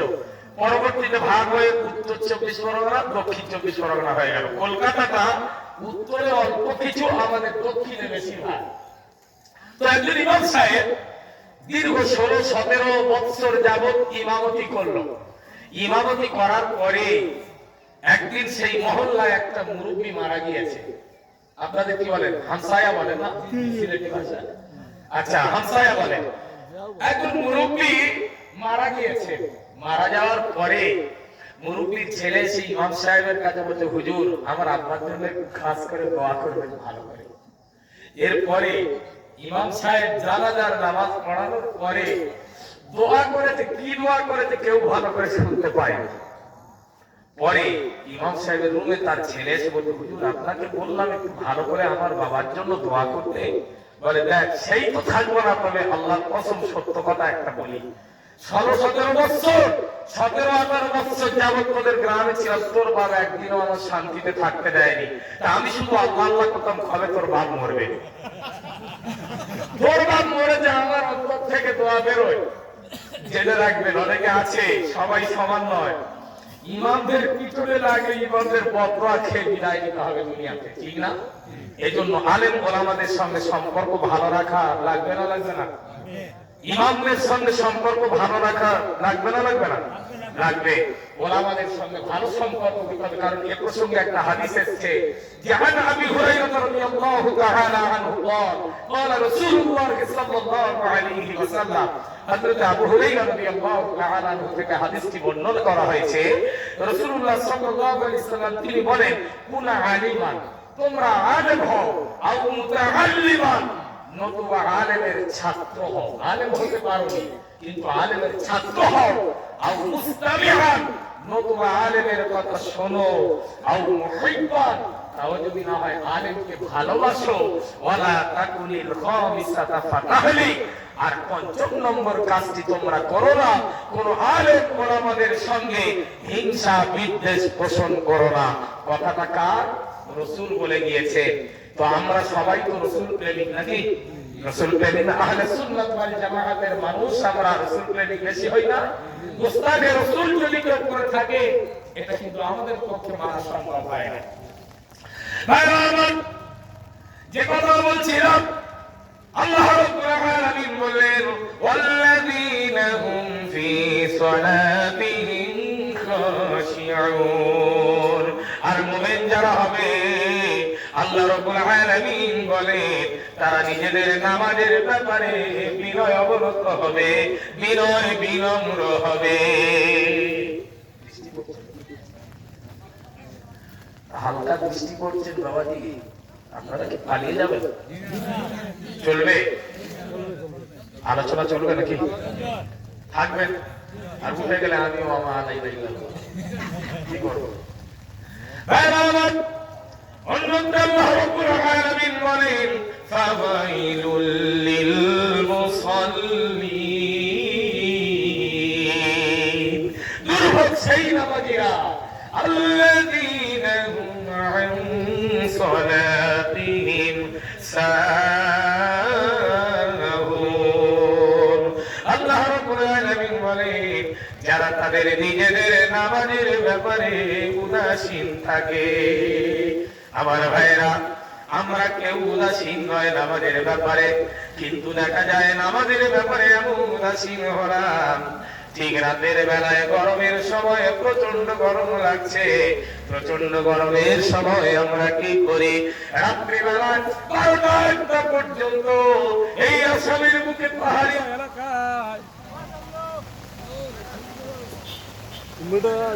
পরবর্তীতে ভাগ হয়ে উত্তর 24 পরগনা, দক্ষিণ 24 পরগনা হয়ে গেল। কলকাতাটা উত্তরে অল্প কিছু, আমাদের দক্ষিণে বেশিরভাগ। তো একজন ইমাম সাহেব দীর্ঘ 16-17 বছর যাবৎ ইমামতি করলো। ইমামতি করার পরে একদিন সেই মহল্লায় একটা মুরব্বী মারা গিয়েছে। আপনাদের কি বলেন? হামসায়া বলেন না সিলেটি ভাষা? আচ্ছা, হামসায়া বলেন। একজন মুরব্বী মারা গিয়েছে। মারা যাওয়ার পরে মুরব্বীর ছেলে সেই ইমাম সাহেবের কাছে বলছে, হুজুর আমার আপনার জন্য একটু খাস করে দোয়া করবেন ভালো করে। এরপরে ইমাম সাহেব জানাজার নামাজ পড়ানোর পরে দোয়া করেছে, কি দোয়া করেছে কেউ ভালো করে শুনতে পায়নি। পরে ইমাম সাহেবের রুমে তার ছেলে এসে বলল, হুজুর আপনাকে বললাম একটু ভালো করে আমার বাবার জন্য দোয়া করতে। বলে, দেখ সেই তো থাকবো না, তবে আল্লাহর কসম সত্য কথা একটা বলি, 16-17 বছর 17-18 বছর যাবত তোদের গ্রামে ছিলাম, তোর বাবা একদিনও আমার শান্তিতে থাকতে দেয়নি। তা আমি শুধু আল্লাহ আল্লাহ করতাম, কবে তোর বাপ মরবে, তোর বাপ মরে যে আমার অন্তর থেকে দোয়া বেরোয়। জেনে রাখবেন, অনেকে আছে সবাই সমান নয়। ইমামদের পিছনে লাগে ইমামদের বদয়া খেয়ে বিদায় নিতে হবে দুনিয়াতে, ঠিক না? এই জন্য আলেম ওলামাদের সঙ্গে সম্পর্ক ভালো রাখা লাগবে না লাগবে না? ইমামদের সঙ্গে সম্পর্ক ভালো রাখা লাগবে না লাগবে না? লাগবে। ওলামাদের সঙ্গে ভালো সম্পর্ক করতে হবে, কারণ এ প্রসঙ্গে একটা হাদিস এসেছে যে আন আবি হুরায়রা রাদিয়াল্লাহু তাআলা আনহু قال رسول الله সাল্লাল্লাহু আলাইহি ওয়াসাল্লাম, হযরত আবু হুরায়রা রাদিয়াল্লাহু তাআলা আনহু থেকে হাদিসটি বর্ণনা করা হয়েছে। রাসূলুল্লাহ সাল্লাল্লাহু আলাইহি ওয়াসাল্লাম তিনি বলেন, কুনা আলিমান, তোমরা আলেম হও, আও মুতাআল্লিমান, নতুবা আলেমের ছাত্র হও। আলেম হতে পারোনি কিন্তু আলেমের ছাত্র হও। আও মুস্তামিআন, নতুবা আলেমের কথা শোনো। আও মুহিব্বান, তাও যদি না হয় আলেমকে ভালোবাসো। ওয়ালা তাকুনিল খামিসাতা ফাতাহলিক, আর ৫ম নম্বর কাজটি তোমরা করো না, কোন আলেম ওলামাদের সঙ্গে হিংসা বিদ্বেষ পোষণ করো না। কথাটা কার? রাসূল বলে গিয়েছে। তো আমরা সবাই তো রাসূল প্রেমিক নাকি? রাসূল প্রেমিক আহলে সুন্নাত ওয়াল জামাআতের মানুষ আমরা রাসূল প্রেমিক বেশি হই না? মুস্তাদে রাসূল যদি কেউ করে থাকে, এটা কিন্তু আমাদের পক্ষে মানা সম্ভব হয় না। ভাইরা আমার, যে কথা বলছিলাম, আল্লাহ রাব্বুল আলামিন বলেন, ওয়াল্লাযীনা হুম ফী সালাতিহিম খাশিউন, আর মুমিন যারা হবে আল্লাহ রাব্বুল আলামিন বলেন তারা নিজেদের নামাজের ব্যাপারে বিনয় অবনত হবে, বিনয় বিনম্র হবে। হালকা বৃষ্টি পড়ছে বাবাজি, আপনারা কি পালিয়ে যাবেন? চলবে? আলোচনা চলবে নাকি? থাকবেন? আর উঠে গেলে আমিও আমার নাই বাড়ি গেল, কি করবো? অন্যত্র আল্লাহ রাব্বুল আলামিন বলেন, ফাওয়াইলুল লিল মুসাল্লিন, দুর্ভোগ সেই নামাজীরা আল্লাযীনা হুম আন সালাতিহিম সাহুন। আল্লাহ রাব্বুল আলামিন বলেন, যারা তাদের নিজেদের নামাজের ব্যাপারে উদাসীন থাকে। আমার ভাইরা, আমরা কেউ উদাসীন নয় নামাজের ব্যাপারে, কিন্তু দেখা যায় নামাজের ব্যাপারে এমন উদাসীন হলাম। ঠিক রাতের বেলায় গরমের সময় প্রচন্ড গরম লাগছে, প্রচন্ড গরমের সময় আমরা কি করি? রাত্রিবেলায় 12টা পর্যন্ত এই আসামের বুকে পাহাড়ি এলাকায়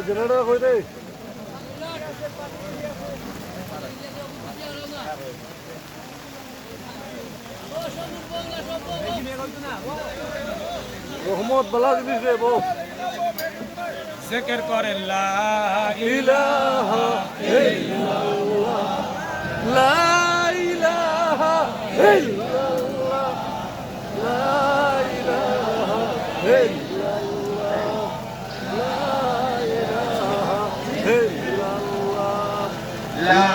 জেনারেটর হয়ে যায়। রহমত বলা জিনিস রে বউ, জিকির করে লা ইলাহা ইল্লাল্লাহ, লা ইলাহা ইল্লাল্লাহ, লা ইলাহা ইল্লাল্লাহ, লা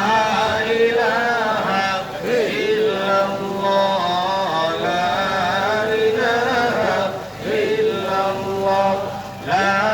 ইলাহা ইল্লাল্লাহ, লা ইলাহা ইল্লাল্লাহ। لا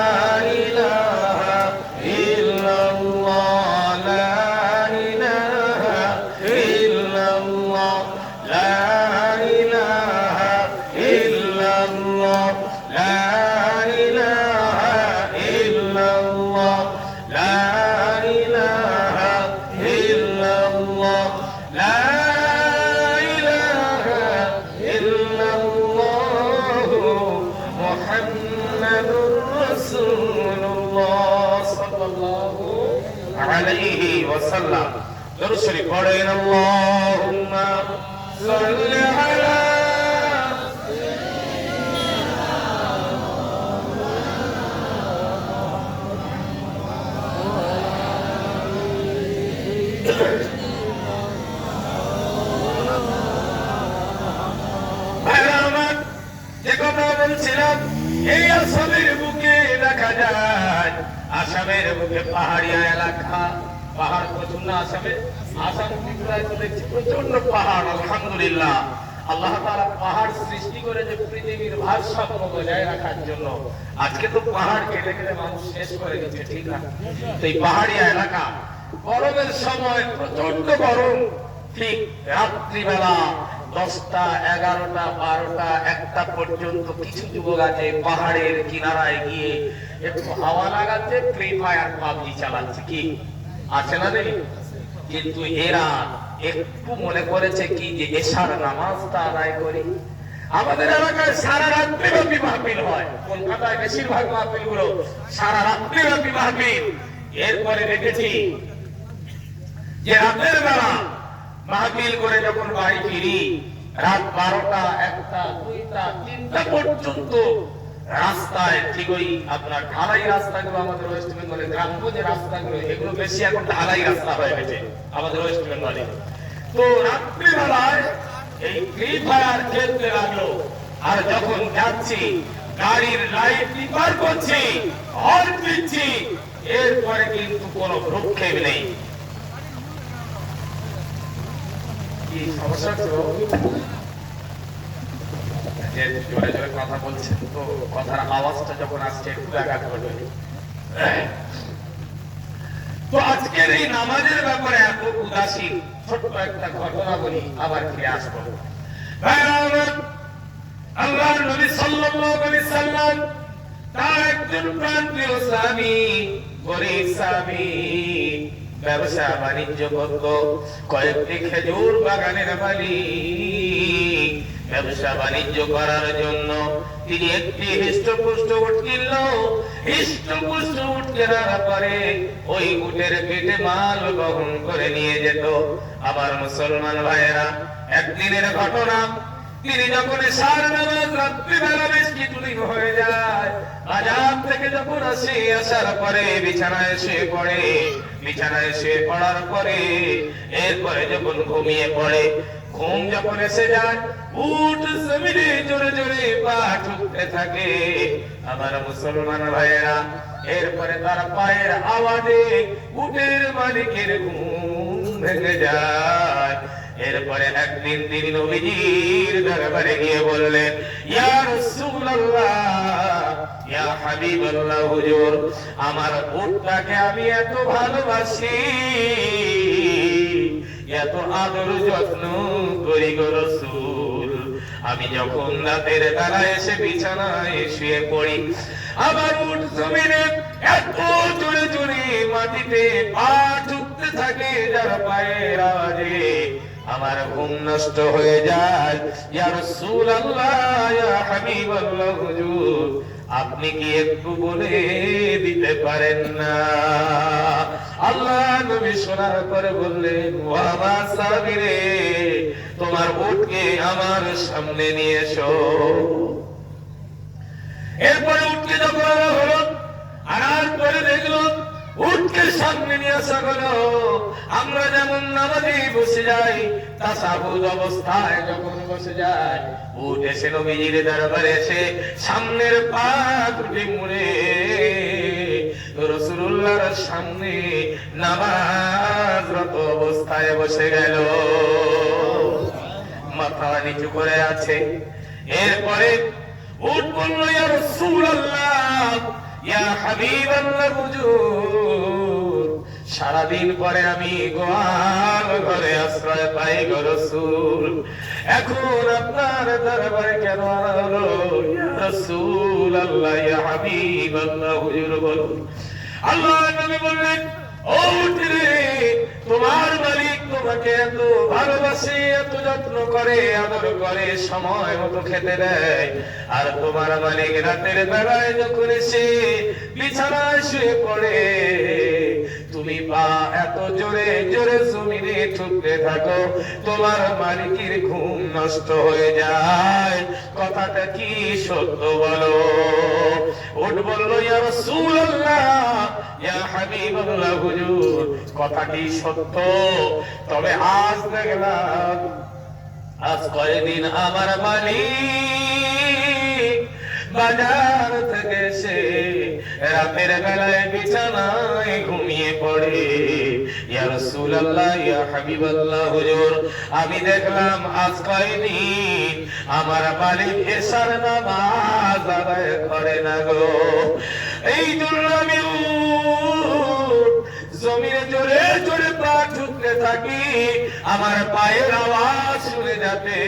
আলাইহি ওয়াসাল্লাম দরুদ শরীফ পড়েন আল্লাহুম্মা সাল্লি আলা যে কথা বলছিলাম, এই আসামের বুকে দেখা যায়, আসামের বুকে পাহাড়িয়া এলাকা, পাহাড় প্রচুর না আসামে, আসাম ত্রিপুরায় তো দেখছি প্রচন্ড পাহাড়। আলহামদুলিল্লাহ, আল্লাহ তাআলা পাহাড় সৃষ্টি করে যে পৃথিবীর ভারসাম্য বজায় রাখার জন্য। আজকে তো পাহাড় কেটে কেটে মানুষ শেষ করে দিচ্ছে, ঠিক না? তো এই পাহাড়িয়া এলাকা, গরমের সময় প্রচন্ড গরম, ঠিক রাত্রিবেলা 10টা, 11টা, 12টা, 1টা পর্যন্ত কিছু যুবক আছে পাহাড়ের কিনারায় গিয়ে একটু হাওয়া লাগাচ্ছে, ফ্রি ফায়ার পাবজি চালাচ্ছে, কি আছে না নেই? কিন্তু এরা একটু মনে করেছে কি যে এশার নামাজটা আদায় করি। আমাদের এলাকায় সারা রাত্রিব্যাপী মাহফিল হয়, কলকাতায় বেশিরভাগ মাহফিল গুলো সারা রাত্রিব্যাপী মাহফিল। এরপরে দেখেছি যে রাতের বেলা মাহফিল করে যখন বাড়ি ফিরি, রাত 12টা, 1টা, 2টা, 3টা পর্যন্ত রাস্তায়, ঠিক ওই আপনার ঢালাই রাস্তাগুলো, আমাদের ওয়েস্ট বেঙ্গলে গ্রাম্য যে রাস্তাগুলো, এগুলো বেশি এখন ঢালাই রাস্তা হয়ে গেছে আমাদের ওয়েস্ট বেঙ্গলে। তো রাত্রিবেলায় এই ফ্রি ফায়ার খেলতে লাগলো, আর যখন যাচ্ছি গাড়ির লাইট রিপার করছি, হর্ন দিচ্ছি, এরপরে কিন্তু কোনো ভ্রুক্ষেপ নেই। সমস্যা তো যে জোরে জোরে কথা বলছেন, তো কথার আওয়াজটা যখন আসছে একটু আঘাত করবে। তো আজকের এই নামাজের ব্যাপারে এত উদাসীন, ছোট্ট একটা ঘটনা বলি, আবার ফিরে আসবো। আল্লাহর নবী সাল্লাল্লাহু আলাইহি সাল্লাম তার একজন প্রাণপ্রিয় সাহাবী, গরীব সাহাবী, ব্যবসা বাণিজ্য করত, কয়েকটি খেজুর বাগানের মালিক। ব্যবসা বাণিজ্য করার জন্য তিনি একটি হৃষ্টপুষ্ট উট কিনল। হৃষ্টপুষ্ট উট কেনার পরে ওই উটের পেটে মাল বহন করে নিয়ে যেত। আবার মুসলমান ভাইয়েরা, একদিনের ঘটনা, তিনি যখন সারা নামাজ রাত্রিবেলা বেশ কিছুদিন হয়ে যায়, বাজার থেকে যখন আসে, আসার পরে বিছানায় শুয়ে পড়ে। বিছানায় শুয়ে পড়ার পরে এরপরে যখন ঘুমিয়ে পড়ে, ঘুম যখন এসে যায়, উট জমিনে জোরে জোরে পা ঠুকতে থাকে। আমার মুসলমান ভাইয়েরা, এরপরে তার পায়ের আওয়াজে উটের মালিকের ঘুম ভেঙে যায়। এরপরে একদিন তিনি নবীজির দরবারে গিয়ে বললেন, ইয়া রাসূলুল্লাহ, ইয়া হাবিবাল্লাহ, হুজুর, আমার উটটাকে আমি এত ভালোবাসি, এত আদর যত্ন করি গো রাসূল। আমি যখন রাতের বেলা এসে বিছানায় শুয়ে পড়ি, আমার উট জমিনে এত জোরে জোরে মাটিতে পা ঠুকতে থাকে, যার পায়ের আওয়াজে আমার ঘুম নষ্ট হয়ে যায়। ইয়া রাসূলুল্লাহ, ইয়া হাবিবাল্লাহ, হুজুর, আপনি কি একটু বলে দিতে পারেন না? আল্লাহ নবী শোনার পরে বললেন, ও আমার সাহাবী রে, তোমার উটকে আমার সামনে নিয়ে এসো। এরপরে উটকে যখন হলো, আনার পরে দেখলো উটকে সামনে নিয়ে আসা হলো। আমরা যেমন নামাজে বসে যাই, তাসাহুদ অবস্থায় যখন বসে যায়, উট এসে নবীজির দরবারে এসে সামনের পা দুটি মুড়ে রাসূলুল্লাহর সামনে নামাজরত অবস্থায় বসে গেল, মাথা নিচু করে আছে। এরপরে উট বলল, ইয়া রাসূলুল্লাহ, ইয়া হাবিবাল্লাহ, হুজুর, সারাদিন পরে আমি গোয়াল ঘরে আশ্রয় পাই গো রাসূল, এখন আপনার দরবারে কেন আলো? ইয়া রাসূলুল্লাহ, ইয়া হাবিবাল্লাহ, হুজুর বলুন। আল্লাহ নবী বললেন, ও উট রে, তোমার মালিক তোমাকে এত ভালোবাসে, এত যত্ন করে, আদর করে, সময় মতো খেতে দেয়, আর তোমার মালিক রাতের বেলায় যখন এসে বিছানায় শুয়ে পড়ে, তুমি পা এত জোরে জোরে জমিনে ঠুকতে থাকো তোমার মালিকের ঘুম নষ্ট হয়ে যায়। কথাটা কি সত্য বলো? উট বলল ইয়া রাসূলুল্লাহ, ইয়া হাবিবাল্লাহ, হুজুর কথাটি সত্য। তবে আজ দেখলাম, আজ কয়েকদিন আমার মালিক বাজার থেকে এসে রাতের বেলায় বিছানায় ঘুমিয়ে পড়ে। ইয়া রাসূলুল্লাহ, ইয়া হাবিবাল্লাহ, হুজুর আমি দেখলাম আজ কয়েকদিন আমার মালিক এশার নামাজ আদায় করে না গো। এই জন্য আমি জমিনে জোরে জোরে পা ঠুকতে থাকি, আমার পায়ের আওয়াজ শুনে যাতে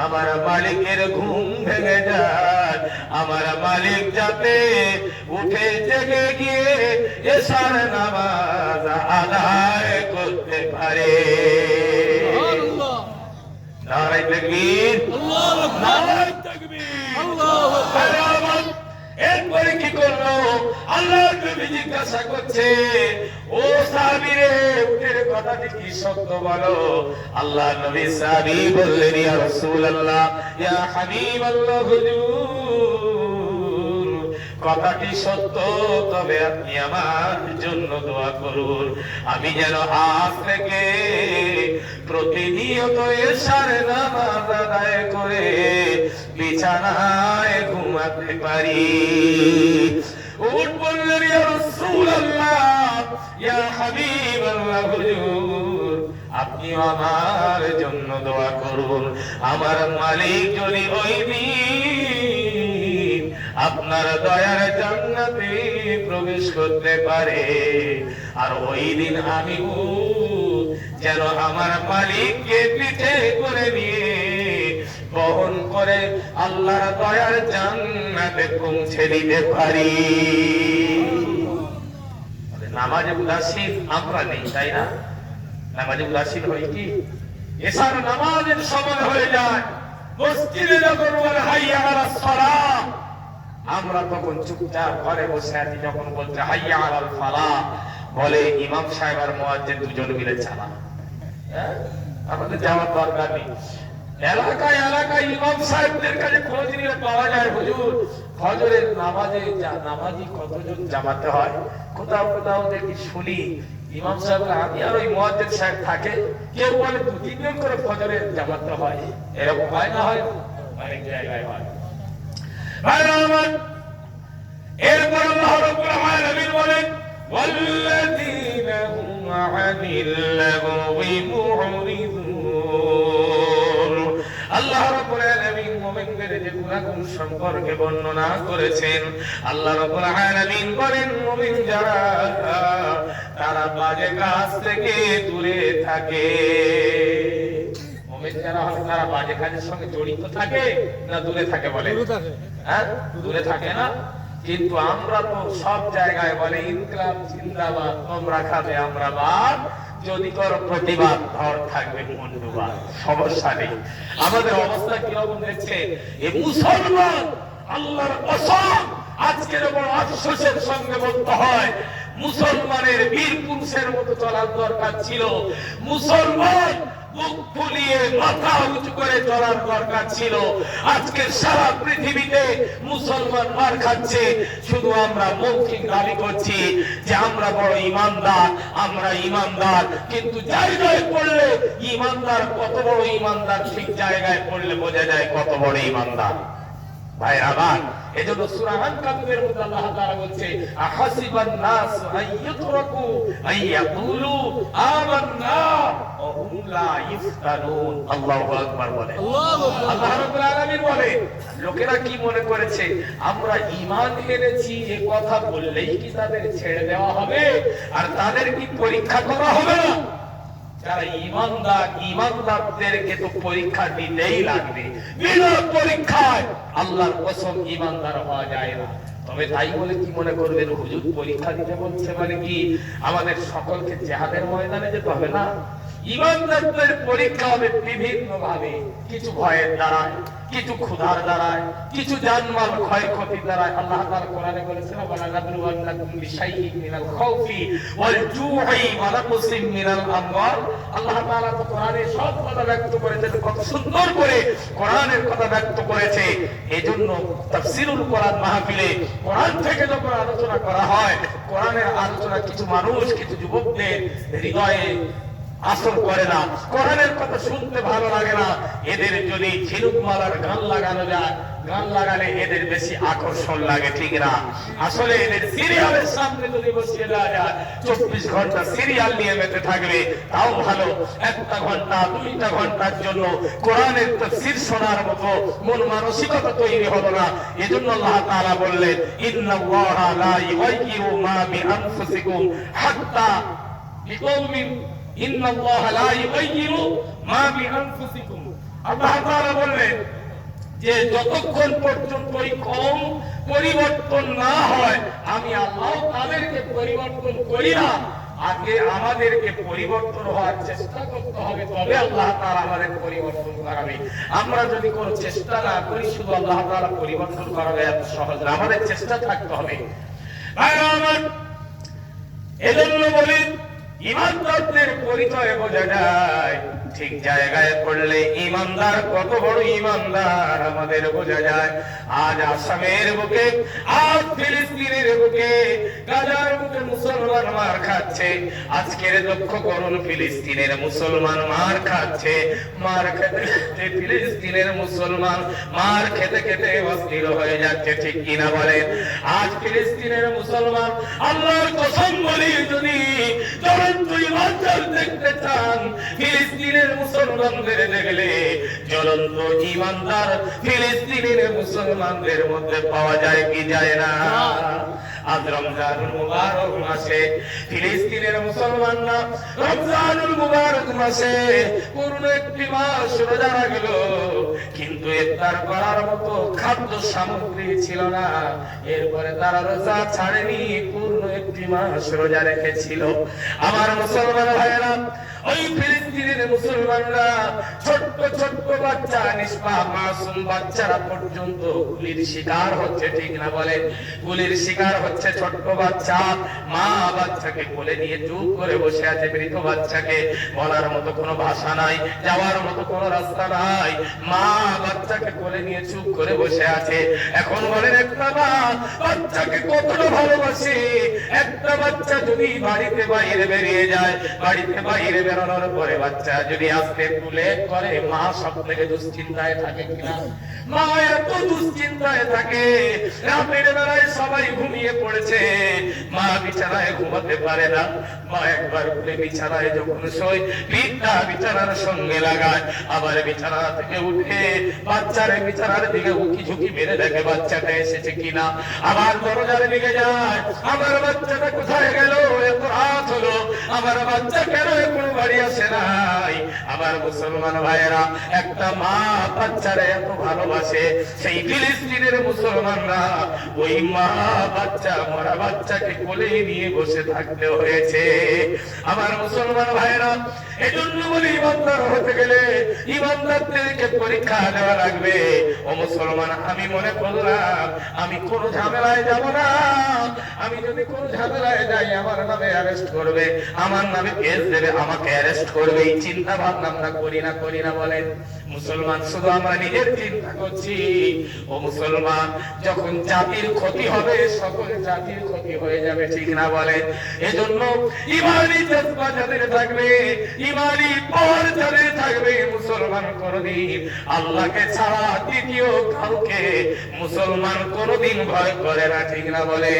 আমার মালিকের ঘুম ভেঙে যায়, আমার মালিক যাতে উঠে জেগে গিয়ে এশার নামাজ আদায় করতে পারে। নারায়ে তাকবীর, আল্লাহু আকবার, নারায়ে তাকবীর, আল্লাহু আকবার। এরপরে কি করলো? আল্লাহর নবী জিজ্ঞাসা করছে, ও সাহাবীরে উটের কথাটি কি সত্য বলো? আল্লাহর নবী সাহাবী বললেন, ইয়া রাসূলুল্লাহ, ইয়া হাবিবাল্লাহ, হুজুর কথাটি সত্য, তবে আপনি আমার জন্য দোয়া করুন, আমি যেন আজ থেকে প্রতিনিয়ত এশার নামাজ আদায় করে বিছানায় ঘুমাতে পারি। উট বললেন, ইয়া রাসূলুল্লাহ, ইয়া হাবিবাল্লাহ, হুজুর আপনি আমার জন্য দোয়া করুন, আমার মালিক যদি ওই দিন আপনার দয়ার জান্নাতে প্রবেশ করতে পারে, আর ওই দিন আমি যেন আমার মালিককে পিঠে করে নিয়ে বহন করে আল্লাহর দয়ার জান্নাতে পৌঁছে দিতে পারি। নামাজে উদাসীন আমরা নেই, তাই না? নামাজে উদাসীন হয় কি? এশার নামাজের সময় হয়ে যায়, মসজিদে যখন বলে হাইয়া আলাস সালাহ, আমরা তখন চুপচাপ ঘরে বসে আছি। যখন বলছে হাইয়া আলাল ফালাহ, বলে ইমাম সাহেব আর মুয়াজ্জিন দুজন মিলে চালা। আমাদের যাওয়ার দরকার নেই। এলাকায় এলাকায় ইমাম সাহেবদের কাছে খোঁজ নিয়ে পাওয়া যায়, হুজুর ফজরের নামাজে নামাজি কতজন জামাতে হয়? কোথাও কোথাও দেখি শুনি ইমাম সাহেব আমি আর ওই মুয়াজ্জিন সাহেব থাকে, কেউ বলে 2-3 জন করে ফজরের জামাতে হয়। এরকম হয় না? হয় অনেক জায়গায় হয়। এরপর আল্লাহ রাব্বুল আলামিন বলেন, ওয়াল্লাযীনা হুম আনিল লাগwi মু'রিদুন। আল্লাহ রাব্বুল আলামিন মুমিনদের যে গুনাহগুলো সম্পর্কে বর্ণনা করেছেন, আল্লাহ রাব্বুল আলামিন বলেন মুমিন যারা তারা বাজে কাজ থেকে দূরে থাকে। মুমিন যারা হয় তারা বাজে কাজের সঙ্গে জড়িত থাকে না দূরে থাকে? বলে হ্যাঁ, দূরে থাকে না? কিন্তু আমরা তো সব জায়গায় বলে ইনকলাব জিন্দাবাদ, তোমরা খাবে আমরা বাদ, যদি করো প্রতিবাদ ধর থাকবে মুন্ডুবাদ। সমস্যা নেই। আমাদের অবস্থা কিরকম দেখছে? এই মুসলমান আল্লাহর কসম আজকের বড় আফসোসের সঙ্গে বলতে হয়, মুসলমানের বীর পুরুষের মতো চলার দরকার ছিল। মুসলমান মুখ ফুলিয়ে মাথা উঁচু করে চলার দরকার ছিল। আজকে সারা পৃথিবীতে মুসলমান মার খাচ্ছে, শুধু আমরা মৌখিক দাবি করছি যে আমরা বড় ইমানদার, আমরা ইমানদার, কিন্তু জায়গায় পড়লে ইমানদার কত বড় ইমানদার ঠিক জায়গায় পড়লে বোঝা যায় কত বড় ইমানদার। ভাইরা আমার, এজন্য সূরা আনকাবুতের মধ্যে আল্লাহ তাআলা বলছে, আহাসিবান নাস আইয়ুতরাকু আইয়াকুলু আমান্না ওয়া হুম লা ইফতানুন। আল্লাহু আকবার বলে। আল্লাহ রাব্বুল আলামিন বলে, লোকেরা কি মনে করেছে আমরা ঈমান এনেছি এ কথা বললেই কি তাদের ছেড়ে দেওয়া হবে আর তাদের কি পরীক্ষা করা হবে না? যারা ঈমানদার, ঈমানদারদেরকে তো পরীক্ষা দিতেই লাগবে। বিনা পরীক্ষায় আল্লাহর কসম ঈমানদার হওয়া যায় না। তবে তাই বলে কি মনে করবেন হুজুর পরীক্ষা দিতে বলছে মানে কি আমাদের সকলকে জিহাদের ময়দানে যেতে হবে না? ইমানদারদের পরীক্ষা হবে বিভিন্ন ভাবে, কিছু ভয়ের দ্বারায়, কিছু ক্ষুধার দ্বারায়, কিছু জানমাল ক্ষয়ক্ষতির দ্বারায়। আল্লাহ তাআলা কোরআনে বলেছেন ওয়ালা নাবলুওয়ান্নাকুম বিশাইইন মিনাল খাউফি ওয়াল জু'i ওয়া নাকসিম মিনাল আমওয়াল। আল্লাহ তাআলা তো কোরআনে সব কথা ব্যক্ত করেছেন, কত সুন্দর করে কোরআনের কথা ব্যক্ত করেছে। এজন্য তাফসীরুল কোরআন মাহফিলে কোরআন থেকে যখন আলোচনা করা হয়, কোরআনের আলোচনা কিছু মানুষ, কিছু যুবকদের হৃদয়ে আসর করে না, কোরআনের কথা শুনতে ভালো লাগে না। এদের যদি ঝিনুকমালার গান লাগানো যায়, গান লাগালে এদের বেশি আকর্ষণ লাগে, ঠিক না? আসলে এদের সিরিয়ালের সামনে যদি বসিয়ে দেওয়া যায় 24 ঘন্টা সিরিয়াল নিয়ে মেতে থাকবে, তাও ভালো। 1টা ঘন্টা 2টা ঘন্টার জন্য কোরআনের তাফসীর শোনার মতো মন মানসিকতা তৈরি হলো না। এজন্য আল্লাহ তাআলা বললেন ইন্নাল্লাহা লা ইউগাইয়িরু মা বিআনফুসিকুম হাত্তা বিকওমিন ইন্নাল্লাহা লা ইউগাইয়িরু মা বিআনফুসিকুম। আল্লাহ তাআলা বললেন যে যতক্ষণ পর্যন্ত এই কওম পরিবর্তন না হয়, আমি আল্লাহ তাদেরকে পরিবর্তন করি না। আগে আমাদেরকে পরিবর্তন হওয়ার চেষ্টা করতে হবে, তবে আল্লাহ তাআলা আমাদের পরিবর্তন করাবে। আমরা যদি কোনো চেষ্টা না করি, শুধু আল্লাহ তাআলা পরিবর্তন করাবে এত সহজ না, আমাদের চেষ্টা থাকতে হবে। এজন্য বলি ইমানদারদের পরিচয় বোঝা যায় ঠিক জায়গায় পড়লে ইমানদার কত বড় ইমানদার আমাদের বোঝা যায়। আজ আসামের বুকে, আজ ফিলিস্তিনের বুকে, গাজার বুকে মুসলমান মার খাচ্ছে। আজকের লক্ষ্য করুন, ফিলিস্তিনের মুসলমান মার খাচ্ছে। মার খেতে খেতে ফিলিস্তিনের মুসলমান মার খেতে খেতে অস্থির হয়ে যাচ্ছে, ঠিক কিনা বলেন? আজ ফিলিস্তিনের মুসলমান, আল্লাহর কসম বলি, যদি জ্বলন্ত ইমানদার দেখতে চান, ফিলিস্তিনের মুসলমানদের দেখলে জ্বলন্ত ইমানদার ফিলিস্তিনের মুসলমানদের মধ্যে পাওয়া যায় কি যায় না? আজ রমজানুল মুবারক মাসে ফিলিস্তিনের মুসলমানরা রমজানুল মুবারক মাসে পূর্ণ একটি মাস রোজা রাখলো, কিন্তু ইফতার করার মতো খাদ্য সামগ্রী ছিল না। এরপরে তারা রোজা ছাড়েনি, পূর্ণ একটি মাস রোজা রেখেছিল। আমার মুসলমান ভাইয়েরা, ওই ফিলিস্তিনের মুসলমানরা ছোট্ট ছোট্ট বাচ্চা, নিষ্পাপ মাসুম বাচ্চারা পর্যন্ত গুলির শিকার হচ্ছে, ঠিক না বলেন? গুলির শিকার হচ্ছে ছোট্ট বাচ্চা। মা বাচ্চাকে কোলে নিয়ে চুপ করে বসে আছে। মৃত বাচ্চাকে বলার মতো কোনো ভাষা নাই, যাওয়ার মতো কোনো রাস্তা নাই। মা বাচ্চাকে কোলে নিয়ে চুপ করে বসে আছে। এখন বলেন, একটা মা বাচ্চাকে কতটা ভালোবাসে? একটা বাচ্চা যদি বাড়িতে বাইরে বেরিয়ে যায়, বাড়িতে বাইরে বেরোনোর পরে বাচ্চা যদি আস্তে তুলে করে, মা সব থেকে দুশ্চিন্তায় থাকে কিনা? মা এত দুশ্চিন্তায় থাকে, রাতের বেলায় সবাই ঘুমিয়ে পড়েছে, মা বিছানায় ঘুমাতে পারে না। মা একবার করে বিছানায় যখন শোয়, পিঠটা বিছানার সঙ্গে লাগায়, আবার বিছানা থেকে উঠে বাচ্চার বিছানার দিকে উকি ঝুঁকি মেরে দেখে বাচ্চাটা এসেছে কিনা। আবার দরজার দিকে যায়, আমার বাচ্চাটা কোথায় গেল? এত রাত হলো, আমার বাচ্চা কেন এখনো বাড়ি আসে নাই? আমার মুসলমান ভাইয়েরা, একটা মা বাচ্চারা এত ভালোবাসে, সেই ফিলিস্তিনের মুসলমানরা ওই মা বাচ্চা, মরা বাচ্চাকে কোলে নিয়ে বসে থাকতে হয়েছে। আমার মুসলমান ভাইয়েরা, এজন্য বলি ইমানদার হতে গেলে ইমানদারদেরকে পরীক্ষা দেওয়া লাগবে। ও মুসলমান, আমি মনে করলাম আমি কোন ঝামেলায় যাব না, আমি যদি কোন ঝামেলায় যাই আমার নামে অ্যারেস্ট করবে, আমার নামে কেস দেবে, আমাকে অ্যারেস্ট করবে, এই চিন্তা ভাবনা আমরা করি না বলেন? মুসলমান শুধু আমরা নিজের চিন্তা করছি। ও মুসলমান, যখন জাতির ক্ষতি হবে, সকল জাতির ক্ষতি হয়ে যাবে, ঠিক না বলেন? এজন্য ইমানি জজবা যাদের থাকবে, ইমানি পর যাদের থাকবে, মুসলমান কোনদিন আল্লাহকে ছাড়া দ্বিতীয় কাউকে মুসলমান কোনদিন ভয় করে না, ঠিক না বলে?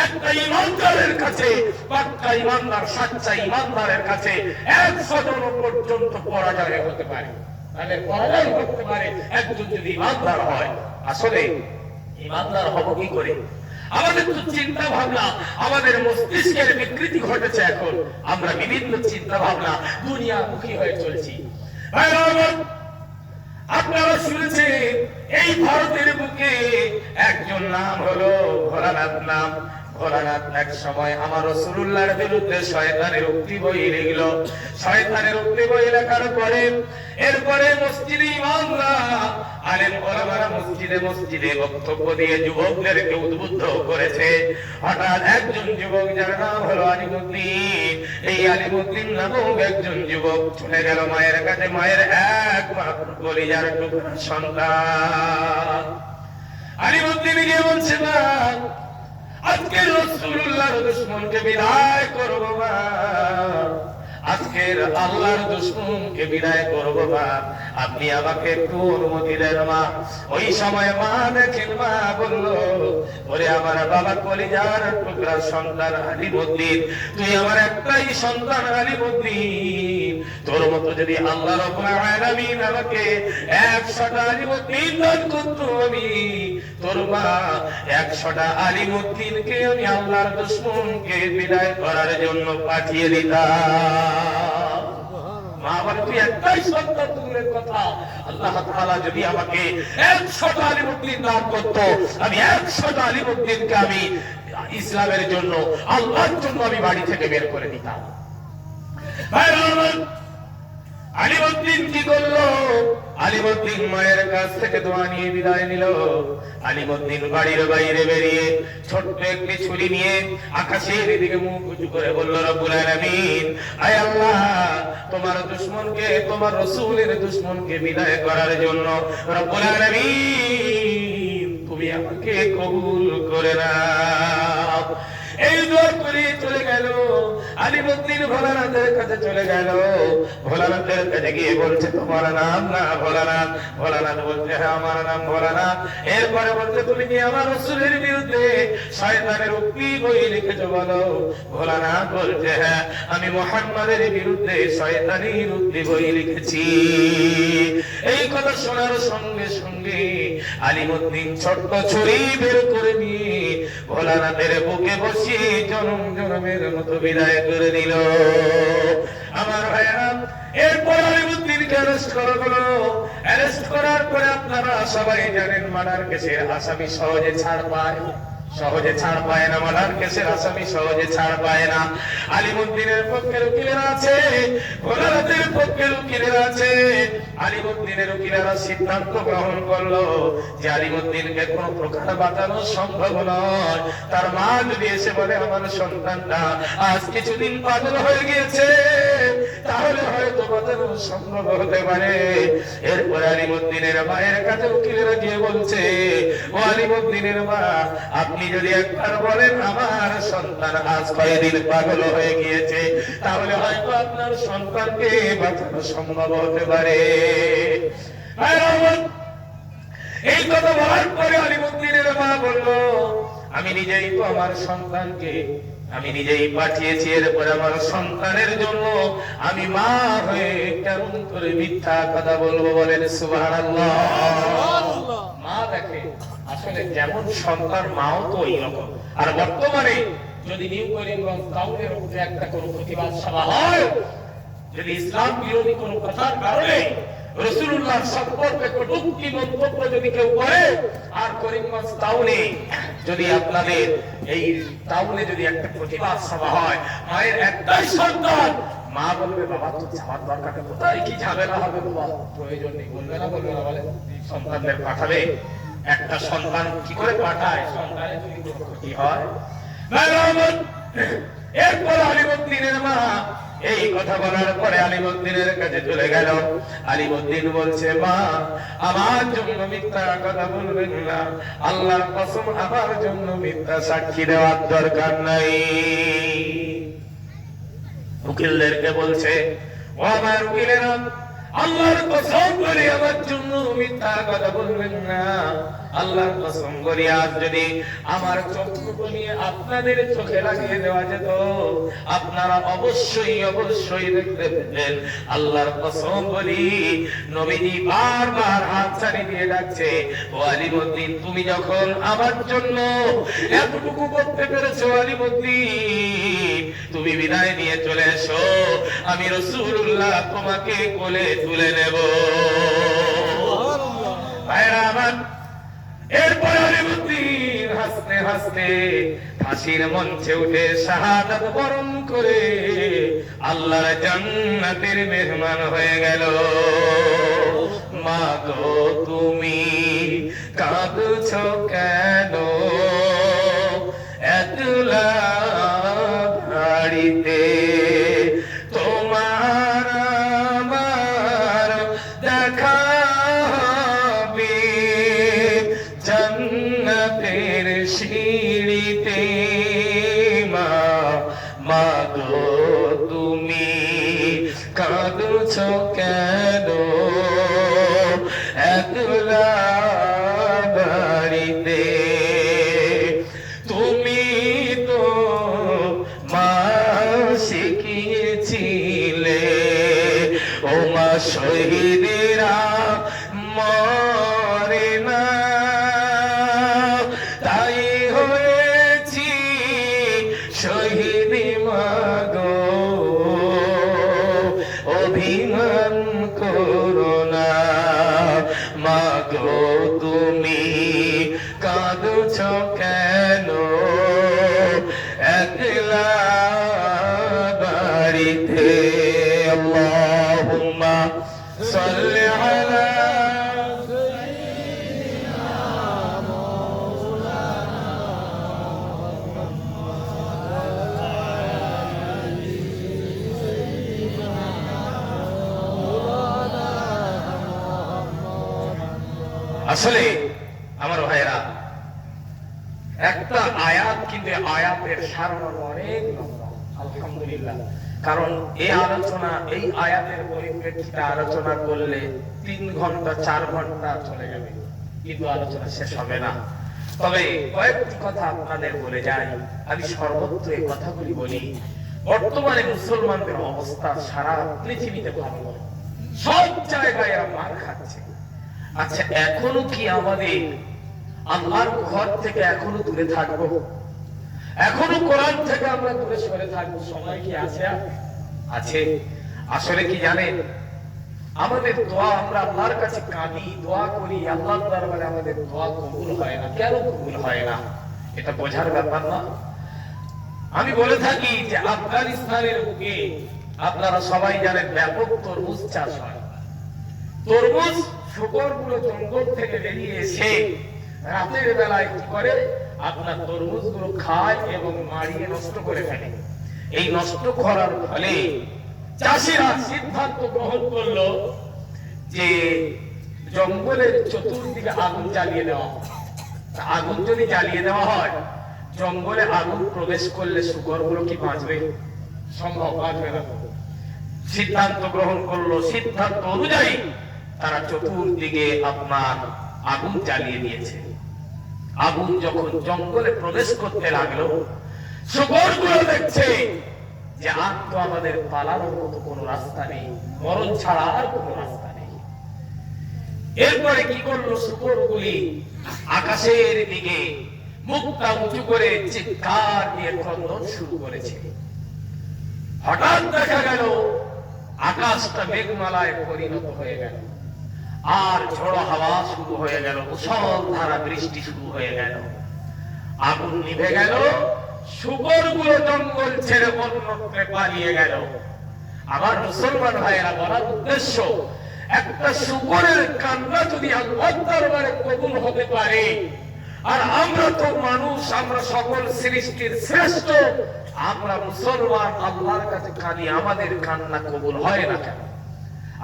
একটা ইমানদারের কাছে, পাক্কা ইমানদার, সাচ্চা ইমানদারের কাছে 100 জন পর্যন্ত পরাজয় হতে পারে। তাহলে পরাজয় করতে পারে একজন যদি ইমানদার হয়। আসলে ইমানদার হব কি করে? আমাদের তো চিন্তা ভাবনা, আমাদের মস্তিষ্কের বিকৃতি ঘটেছে। এখন আমরা বিভিন্ন চিন্তা ভাবনা দুনিয়ামুখী হয়ে চলছি। আপনারা শুনেছেন এই ভারতের বুকে একজন নাম হলো ভোলানাথ নাম। ভোলানাথ এক সময় আমার রাসূলুল্লাহর বিরুদ্ধে শয়তানের উক্তি বই লিখল। শয়তানের উক্তি বই লেখার পরে এরপরে মসজিদে ইমামরা আলেম ওলামারা মসজিদে মসজিদে বক্তব্য দিয়ে যুবকদেরকে উদ্বুদ্ধ করেছে। হঠাৎ একজন যুবক যার নাম হলো আলিমুদ্দিন, এই আলিমুদ্দিন নামক একজন যুবক চলে গেল মায়ের কাছে। মায়ের একমাত্র কলিজার টুকরা সন্তান আলিমুদ্দিন গিয়ে বলছে, মা আজকে রাসূলুল্লাহর দুশমনকে বিদায় করব মা, আজকের আল্লাহর দুশমনকে বিদায় করব মা, আপনি আমাকে একটু অনুমতি দেন মা। ওই সময় মা দেখেন, মা বলল, ওরে আমার বাবা কলিজার টুকরা সন্তান আলিমুদ্দিন, তুই আমার একটাই সন্তান আলিমুদ্দিন, তোর মতো যদি আল্লাহ রাব্বুল আলামিন আমাকে 100টা আলিমুদ্দিন দান করত, আমি তোর মা 100টা আলিমুদ্দিনকে আমি আল্লাহর দুশমনকে বিদায় করার জন্য পাঠিয়ে দিতাম। মা বলে, তুই একটাই সন্তান, দূরের কথা, আল্লাহ তাআলা যদি আমাকে 100টা আলিমুদ্দিন দান করত, আমি 100টা আলিমুদ্দিনকে আমি ইসলামের জন্য আল্লাহর জন্য আমি বাড়ি থেকে বের করে দিতাম। আলিমুদ্দিন কি করলো? আলিমুদ্দিন মায়ের কাছ থেকে দোয়া নিয়ে বিদায় নিল। আলিমুদ্দিন বাড়ির বাইরে বেরিয়ে ছোট্ট একটি ছুরি নিয়ে আকাশের দিকে মুখ উঁচু করে বলল, রব্বুল আলামিন, আয় আল্লাহ, তোমার দুশমনকে, তোমার রাসূলের দুশমনকে বিদায় করার জন্য রব্বুল আলামিন তুমি আমাকে কবুল করে নাও। এই দোয়া করে চলে গেল আলিমুদ্দিন ভোলানাথের কাছে চলে গেল। ভোলানাথের কাছে গিয়ে বলছে, তোমার নাম না ভোলানাথ? ভোলানাথ বলছে, হ্যাঁ আমার নাম ভোলানাথ। এরপরে বলছে, তুমি কি আমার রাসূলের বিরুদ্ধে শয়তানের উক্তি বই লিখেছো বলো? ভোলানাথ বলছে, হ্যাঁ আমি মুহাম্মাদের বিরুদ্ধে শয়তানের উক্তি বই লিখেছি। এই কথা শোনার সঙ্গে সঙ্গে আলিমুদ্দিন ছোট্ট ছুরি বের করে নিয়ে ভোলানাথের বুকে বসিয়ে জনম জনমের মতো বিদায় করে দিল। আমার ভাইরা, এরপর আলিমুদ্দিনকে অ্যারেস্ট করা হলো। অ্যারেস্ট করার পরে আপনারা সবাই জানেন মার্ডার কেসের আসামি সহজে ছাড় পায়, সহজে ছাড় পায় না। মার্ডার কেসের আসামি সহজে ছাড় পায় না। আলিমুদ্দিনের পক্ষের উকিলেরা আছে, ভোলানাথের পক্ষের উকিলেরা আছে। আলিমুদ্দিনের উকিলেরা সিদ্ধান্ত গ্রহণ করলো যে আলিমুদ্দিনকে কোনো প্রকার বাঁচানো সম্ভব নয়। তার মা যদি এসে বলে, আমার সন্তানটা আজ কিছুদিন পাগল হয়ে গিয়েছে, তাহলে হয়তো বাঁচানো সম্ভব হতে পারে। এরপরে আলিমুদ্দিনের মায়ের কাছে উকিলেরা গিয়ে বলছে, ও আলিমুদ্দিনের মা, আপনি যদি একবার বলেন আমার সন্তান আজ কয়েকদিন পাগল হয়ে গিয়েছে, তাহলে হয়তো আপনার সন্তানকে বাঁচানো সম্ভব হতে পারে। এই কথা বলার পরে আলিমুদ্দিনের মা বলল, আমি নিজেই তো আমার সন্তানকে আমি নিজেই পাঠিয়েছি, এরপরে আমার সন্তানের জন্য আমি মা হয়ে কেমন করে মিথ্যা কথা বলবো? বলেন সুবহানাল্লাহ। মা দেখে আসলে যেমন সন্তান, মাও তো ওই রকম। আর বর্তমানে যদি নিউ করিমগঞ্জ টাউনের উপরে একটা কোনো প্রতিবাদ সভা হয়, যদি ইসলাম বিরোধী কোনো কথার কারণে রাসূলুল্লাহ সম্পর্কে কটূক্তি মন্তব্য যদি কেউ করে, আর করিমগঞ্জ টাউনে যদি আপনাদের এই টাউনে যদি একটা প্রতিবাদ সভা হয়, মায়ের একটাই সন্তান, মা বলবে, বাবা তো যাওয়ার দরকার, কোথায় কি ঝামেলা হবে বাবা, প্রয়োজন নেই। বলবে না? বলবে না? বলে সন্তানদের পাঠাবে। একটা সন্তান কি করে পাঠায়? সন্তানের যদি কোনো ক্ষতি হয়। এরপর আলিমুদ্দিনের মা এই কথা বলার পরে আলিমুদ্দিনের কাছে চলে গেল। আলিমুদ্দিন বলছে, মা আমার জন্য মিথ্যা কথা বলবেন না, আল্লাহর কসম আমার জন্য মিথ্যা সাক্ষী দেওয়ার দরকার নাই। উকিলদেরকে বলছে, ও আমার উকিলেরা, আল্লাহর কসম করে আমার জন্য মিথ্যা কথা বলবেন না। আল্লাহর কসম করে আজ যদি আমার চোখটুকু নিয়ে আপনাদের চোখে লাগিয়ে দেওয়া যেত, আপনারা অবশ্যই অবশ্যই দেখতে পেতেন। আল্লাহর কসম বলি, নবীজি বারবার হাত ছাড়িয়ে দিয়ে ডাকছে, ও আলিমুদ্দিন, তুমি যখন আমার জন্য এতটুকু করতে পেরেছো আলিমুদ্দিন, তুমি বিদায় নিয়ে চলে এসো, আমি রাসূলুল্লাহ তোমাকে কোলে তুলে নেব। ভাইরা আমার, এরপরে আলিমুদ্দিন হাসতে হাসতে ফাঁসির মঞ্চে উঠে শাহাদাত বরণ করে আল্লাহর জান্নাতের মেহমান হয়ে গেল। মা গো তুমি কাঁদছো কেন একলা বাড়িতে, তোমার আমার দেখা হবে জান্নাতের সিঁড়িতে। মা, মা গো তুমি কাঁদছো কেন একলা বাড়িতে, তুমি তো মা শিখিয়েছিলে ও মা শহীদেরা মরে না, তাই হয়েছি শহীদ মা গো, অভিমান করো না। মা গো তুমি কাঁদছো কেন একলা বাড়িতে। আল্লাহুম্মা সাল্লি আলা সাইয়্যিদিনা মাওলানা আসলে আমার ভাইরা, একটা আয়াত কিন্তু আয়াতের সারমর্ম অনেক লম্বা, আলহামদুলিল্লাহ। কারণ এই আলোচনা, এই আয়াতের পরিপ্রেক্ষিতে আলোচনা করলে 3 ঘন্টা 4 ঘন্টা চলে যাবে, কিন্তু আলোচনা শেষ হবে না। তবে কয়েকটি কথা আপনাদের বলে যাই। আমি সর্বত্র এই কথাগুলি বলি। বর্তমানে মুসলমানদের অবস্থা সারা পৃথিবীতে ভালো নয়, সব জায়গায় এরা মার খাচ্ছে। আচ্ছা, এখনো কি আমাদের আল্লাহর ঘর থেকে এখনো দূরে থাকবো? এখনো কোরআন থেকে আমরা দূরে সরে থাকবো? সময় কি আছে? আছে। আসলে কি জানেন, আমাদের দোয়া, আমরা আল্লাহর কাছে কাঁদি, দোয়া করি, আল্লাহর দরবারে আমাদের দোয়া কবুল হয় না। কেন কবুল হয় না এটা বোঝার ব্যাপার না। আমি বলে থাকি যে আফগানিস্তানের বুকে আপনারা সবাই জানেন ব্যাপক তরমুজ চাষ হয়। তরমুজ শুকরগুলো জঙ্গল থেকে বেরিয়ে এসে রাতের বেলায় কি করে, আপনার তরমুজগুলো খায় এবং মারিয়ে নষ্ট করে ফেলে। এই নষ্ট করার ফলে চাষিরা সিদ্ধান্ত গ্রহণ করলো যে জঙ্গলের চতুর্দিকে আগুন জ্বালিয়ে দেওয়া। আগুন যদি জ্বালিয়ে দেওয়া হয়, জঙ্গলে আগুন প্রবেশ করলে শুকরগুলো কি বাঁচবে? সম্ভব, বাঁচবে না। সিদ্ধান্ত গ্রহণ করলো, সিদ্ধান্ত অনুযায়ী তারা চতুর্দিকে আপনার আগুন জ্বালিয়ে দিয়েছে। আগুন যখন জঙ্গলে প্রবেশ করতে লাগলো, শুকরগুলো দেখছে যে আর তো আমাদের পালানোর মতো কোনো রাস্তা নেই, মরণ ছাড়া আর কোনো রাস্তা নেই। এরপরে কি করলো, শুকরগুলি আকাশের দিকে মুখটা উঁচু করে চিৎকার দিয়ে ক্রন্দন শুরু করেছে। হঠাৎ দেখা গেল আকাশটা মেঘমালায় পরিণত হয়ে গেল, আর ঝড়ো হাওয়া শুরু হয়ে গেল, মুষলধারা বৃষ্টি শুরু হয়ে গেল। আগুন নিভে গেল, শুকরগুলো জঙ্গল ছেড়ে অন্যত্রে পালিয়ে গেল। আমার মুসলমান ভাইয়েরা, বলার উদ্দেশ্য, একটা শুকরের কান্না যদি আল্লাহর দরবারে কবুল হতে পারে, আর আমরা তো মানুষ, আমরা সকল সৃষ্টির শ্রেষ্ঠ, আমরা মুসলমান আল্লাহর কাছে কাঁদি, আমাদের কান্না কবুল হয় না কেন?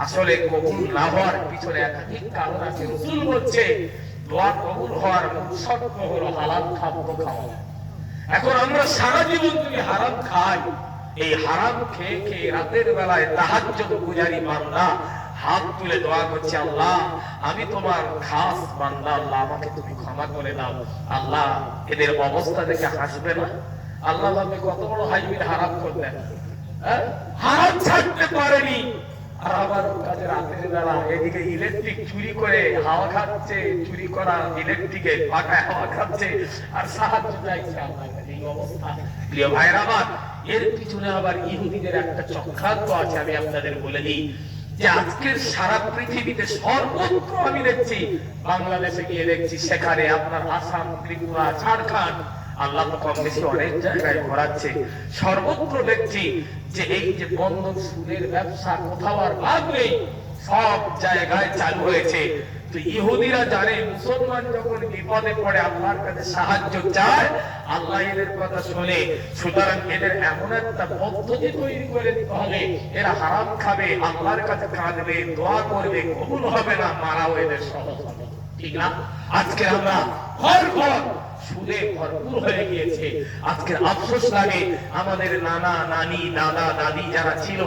আসলে কবুল না হওয়ার পিছনে একাধিক কারণ আছে। রাসূল বলছে দোয়া কবুল হওয়ার মূল শর্ত হলো হালাল খাদ্য খাওয়া। এখন আমরা সারা জীবন যদি হারাম খাই, এই হারাম খেয়ে খেয়ে রাতের বেলায় তাহাজ্জুদ গুজারি বান্দা হাত তুলে দোয়া করছে, আল্লাহ আমি তোমার খাস বান্দা, আল্লাহ আমাকে তুমি ক্ষমা করে দাও। আল্লাহ এদের অবস্থা দেখে হাসবে না? আল্লাহ ভাবে কত বড় হাইবির হারাম করলেন, হারাম ছাড়তে পারেনি, আর আবার কাজে রাতের বেলা এদিকে ইলেকট্রিক চুরি করে হাওয়া খাচ্ছে, চুরি করা ইলেকট্রিকে পাকায় হাওয়া খাচ্ছে, আর সাহায্য চাইছে আল্লাহ। এই অবস্থা প্রিয় ভাইরা আমার, এর পিছনে আবার ইহুদিদের একটা চক্রান্ত আছে। আমি আপনাদের বলে দিই যে আজকের সারা পৃথিবীতে সর্বত্র আমি দেখছি, বাংলাদেশে গিয়ে দেখছি সেখানে আপনার আসাম, ত্রিপুরা, ঝাড়খণ্ড, আল্লাহ তো কম বেশি অনেক জায়গায় ঘোরাচ্ছে, সর্বত্র দেখছি যে এই যে বন্ধন সুদের ব্যবসা কোথাও আর ভাগ নেই, সব জায়গায় চালু হয়েছে। তো ইহুদিরা জানে মুসলমান যখন বিপদে পড়ে আল্লাহর কাছে সাহায্য চায়, আল্লাহ এদের কথা শুনে, সুতরাং এদের এমন একটা পদ্ধতি তৈরি করে দিতে হবে, এরা হারাম খাবে, আল্লাহর কাছে কাঁদবে, দোয়া করবে, কবুল হবে না, মারাও এদের সহজ হবে, ঠিক না? আজকে আমরা ঘর ঘর সুদে ভরপুর হয়ে গিয়েছে। আজকের আফসোস লাগে, আমাদের নানা নানি, দাদা দাদি যারা ছিল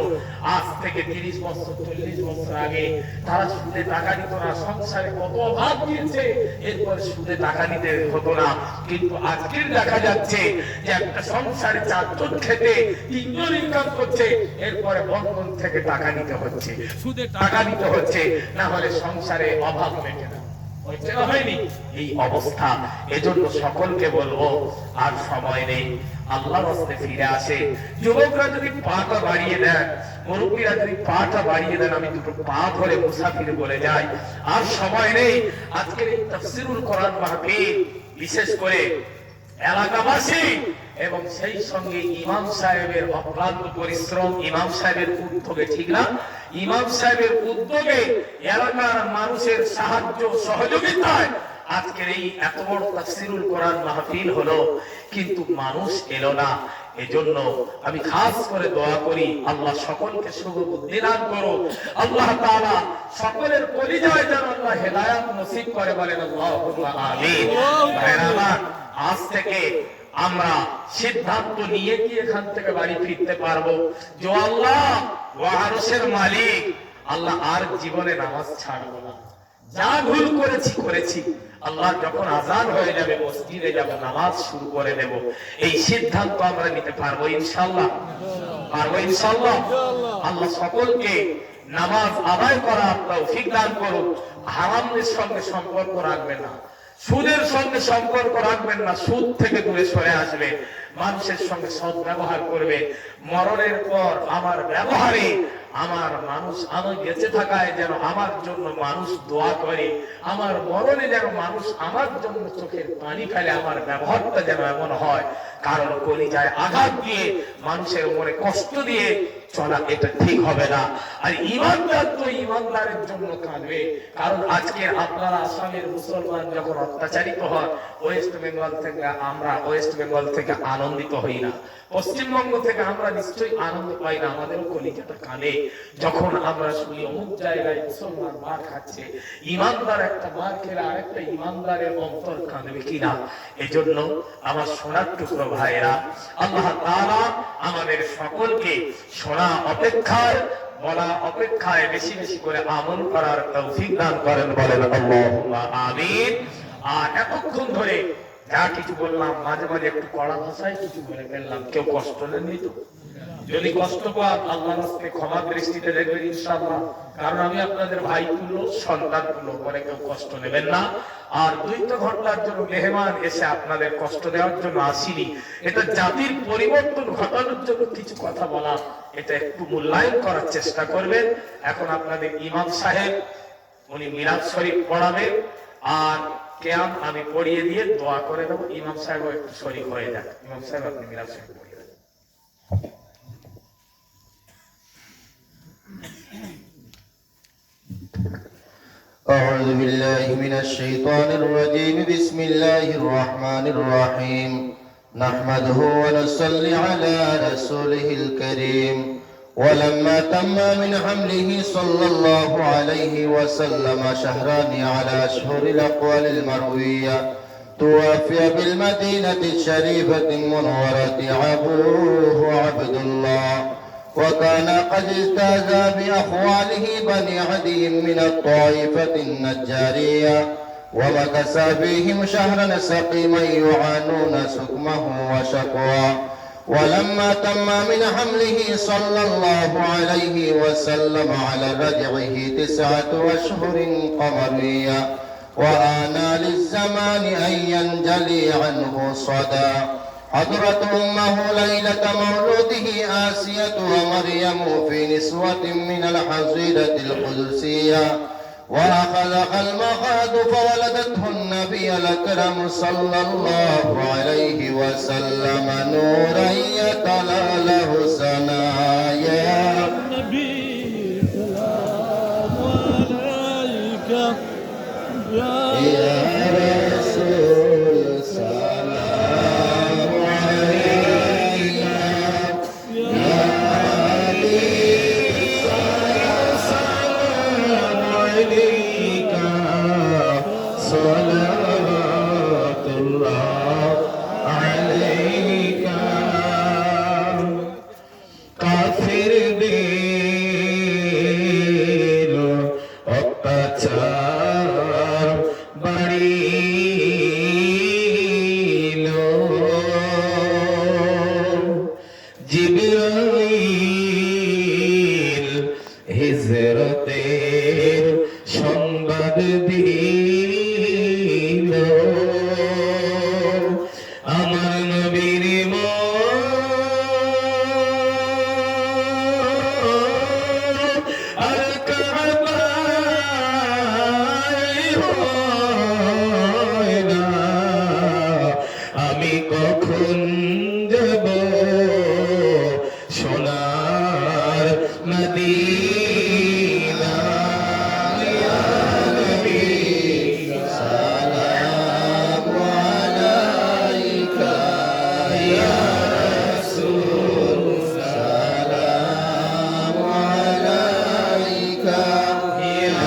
আজ থেকে 30 বছর 40 বছর আগে, তারা সুদে টাকা দিত না, সংসারে কত অভাব দিয়েছে, এরপর সুদে টাকা দিতে হতো না। কিন্তু আজকের দেখা যাচ্ছে যে একটা সংসারে 4 জন খেতে 3 জন ইনকাম করছে, এরপরে বন্ধন থেকে টাকা নিতে হচ্ছে, সুদে টাকা দিতে হচ্ছে, না হলে সংসারে অভাব মেটে না। হয়নি এই অবস্থা। এজন্য সকলকে বলবো আর সময় নেই, আল্লাহর রাস্তায় ফিরে আসে। যুবকরা যদি পাটা বাড়িয়ে দেন, মুরব্বীরা যদি পাটা বাড়িয়ে দেন, আমি দুটো পা ধরে মুসাফির বলে যাই। আর সময় নেই। আজকের এই তাফসীরুল কোরআন মাহফিল বিশেষ করে এলাকাবাসী এবং সেই সঙ্গে ইমাম সাহেবের অক্লান্ত পরিশ্রম, ইমাম সাহেবের উদ্যোগে, ঠিক না? ইমাম সাহেবের উদ্যোগে এলাকার মানুষের সাহায্য সহযোগিতায় আজকের এই এত বড় তাফসীরুল কোরআন মাহফিল হলো, কিন্তু মানুষ এলো না। এজন্য আমি খাস করে দোয়া করি, আল্লাহ সকলকে সুবুদ্ধি দান করো, আল্লাহ তাআলা সকলের কলিজায় যেন আল্লাহ হেদায়েত নসিব করে, বলেন আল্লাহুম্মা আমিন। ভাইরা আমার, আজ থেকে আমরা সিদ্ধান্ত নিয়ে কি এখান থেকে বাড়ি ফিরতে পারবো যে আল্লাহ ওয়া আরশের মালিক, আল্লাহ আর জীবনে নামাজ ছাড়বো না, যা ভুল করেছি, আল্লাহ যখন আযান হয়ে যাবে মসজিদে যাব, নামাজ শুরু করে দেব, এই সিদ্ধান্ত আমরা নিতে পারবো ইনশাআল্লাহ? পারবো ইনশাআল্লাহ? আল্লাহ সকলকে নামাজ আদায় করার তৌফিক দান করুন। হারামের সঙ্গে সম্পর্ক রাখবেন না, সুদের সঙ্গে সম্পর্ক রাখবেন না, সুদ থেকে দূরে সরে আসবে, মানুষের সঙ্গে সৎ ব্যবহার করবে। মরণের পর আমার ব্যবহারে আমার মানুষ, আমি বেঁচে থাকায় যেন আমার জন্য মানুষ দোয়া করে, আমার মরণে যেন মানুষ আমার জন্য চোখের পানি ফেলে, আমার ব্যবহারটা যেন এমন হয়, কারণ কলিজায় আঘাত দিয়ে মানুষের মনে কষ্ট দিয়ে চলা এটা ঠিক হবে না। আর ইমানদার তো ইমানদারের জন্য কাঁদবে, কারণ আজকে আপনারা আসামের মুসলমান যখন অত্যাচারিত হয়, ওয়েস্ট বেঙ্গল থেকে আমরা আনন্দিত হই না, পশ্চিমবঙ্গ থেকে আমরা নিশ্চয়ই আনন্দ পাই না, আমাদেরও কলিজাটা কাঁদে যখন আমরা শুনি অমুক জায়গায় মুসলমান মার খাচ্ছে, ইমানদার একটা মার খেলে আরেকটা ইমানদারের অন্তর কাঁদবে কিনা। এজন্য আমার সোনার টুকরো ভাইরা, আল্লাহ তাআলা আমাদের সকলকে শোনা অপেক্ষায়, বলা অপেক্ষায় বেশি বেশি করে আমল করার তৌফিক দান করেন, বলেন আল্লাহুম্মা আমিন। আর এতক্ষণ ধরে যা কিছু বললাম, মাঝে মাঝে একটু কড়া ভাষায় কিছু বলে ফেললাম, কেউ কষ্ট নেননি তো? যদি কষ্ট পান আল্লাহর রাস্তায় ক্ষমা দৃষ্টিতে দেখবেন ইনশাআল্লাহ, কারণ আমি আপনাদের ভাই তুল্য, সন্তান তুল্য, পরে কেউ কষ্ট নেবেন না। আর 2 ঘন্টার জন্য মেহমান এসে আপনাদের কষ্ট দেওয়ার জন্য আসিনি, এটা জাতির পরিবর্তন ঘটানোর জন্য কিছু কথা বলা, এটা একটু মূল্যায়ন করার চেষ্টা করবেন। এখন আপনাদের ইমাম সাহেব উনি মিলাদ শরীফ পড়াবেন, আর কেয়াম আমি পড়িয়ে দিয়ে দোয়া করে দেবো। ইমাম সাহেব একটু শরীক হয়ে যাক। ইমাম সাহেব আপনি মিলাদ শরীফ পড়িয়ে দেন। أعوذ بالله من الشيطان الرجيم. بسم الله الرحمن الرحيم. نحمده ونصلي على رسوله الكريم. ولما تم من حمله صلى الله عليه وسلم شهران على أشهر الأقوال المروية، توفي بالمدينة الشريفة المنورة أبوه عبد الله، وكان قد استهزأ بأخواله بني عدي من الطائفة النجارية، ومكث فيهم شهرا سقيما يعانون سقمه وشقواه. ولما تم من حمله صلى الله عليه وسلم على رجعه 9 أشهر قمرية، وآن للزمان أن ينجلي عنه صدى، حضرت أمه ليلة مولوده آسية ومريم في نسوة من الحصيدة القدسية وأخذها المخاض فولدته النبي الأكرم صلى الله عليه وسلم نورا يتلألأ ثنايا النبي سلام عليك يا رسول سلام عليك يا حبيب سلام عليك صلاة الله عليك কাফিরদের অত্যাচার বাড়িল জিবরাইল হিজরতের সংবাদ দিল আমার নবীর আর কাবায় হয় না আমি কখন যাব সোনার মদিনা ইয়া নবী সালাম আলাইকা ইয়া রাসূল সালাম আলাইকা ইয়া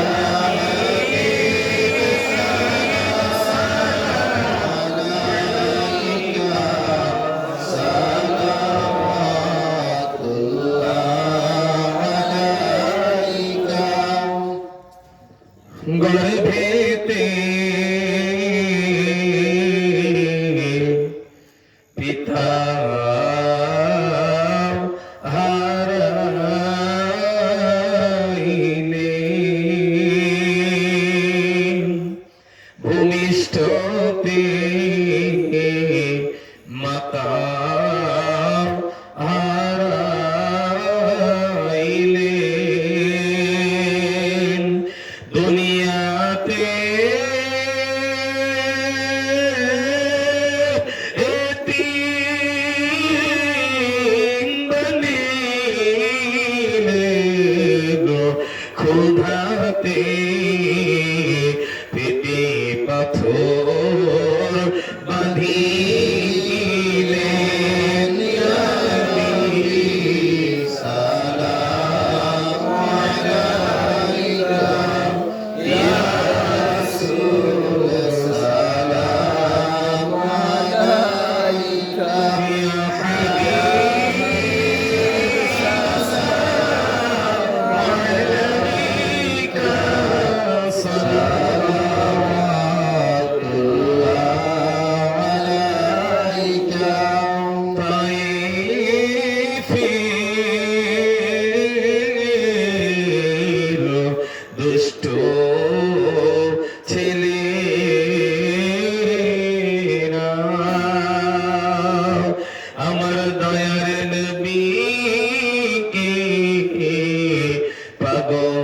গর্ভেতে পিতা হারাইলে ভূমিষ্ঠতে মাতা হারাইলেন দুনিয়াতে এতিম বানিলেন ক্ষুধাতে পেটে পাথর বাঁধিলেন ইয়া নবী সালাম আলাইকা ইয়া রাসূল সালাম আলাইকা ইয়া হাবিব সালাম আলাইকা সালাওয়াতুল্লাহ আলাইকা তাইফের দুষ্ট ছেলেরা আমার দয়ার নবীকে পাগল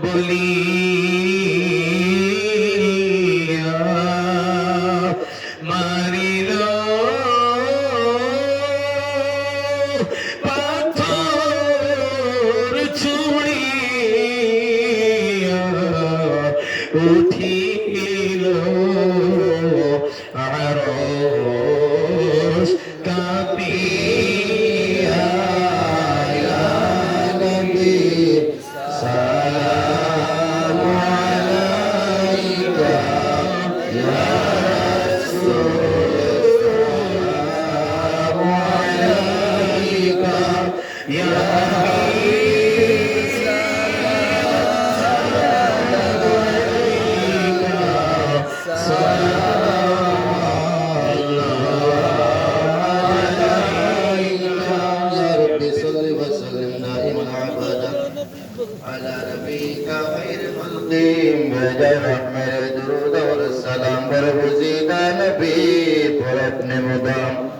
বলিয়া মারিল পাথর ছুঁড়িয়া উঠিল আরশ কাঁপিয়া ইয়া নবী সালাম আলাইকা ইয়া রাসূল সালাম আলাইকা ইয়া হাবিব على نبيك خير خلق بجاه رحمة الدرود والسلام بربزيد نبي مدام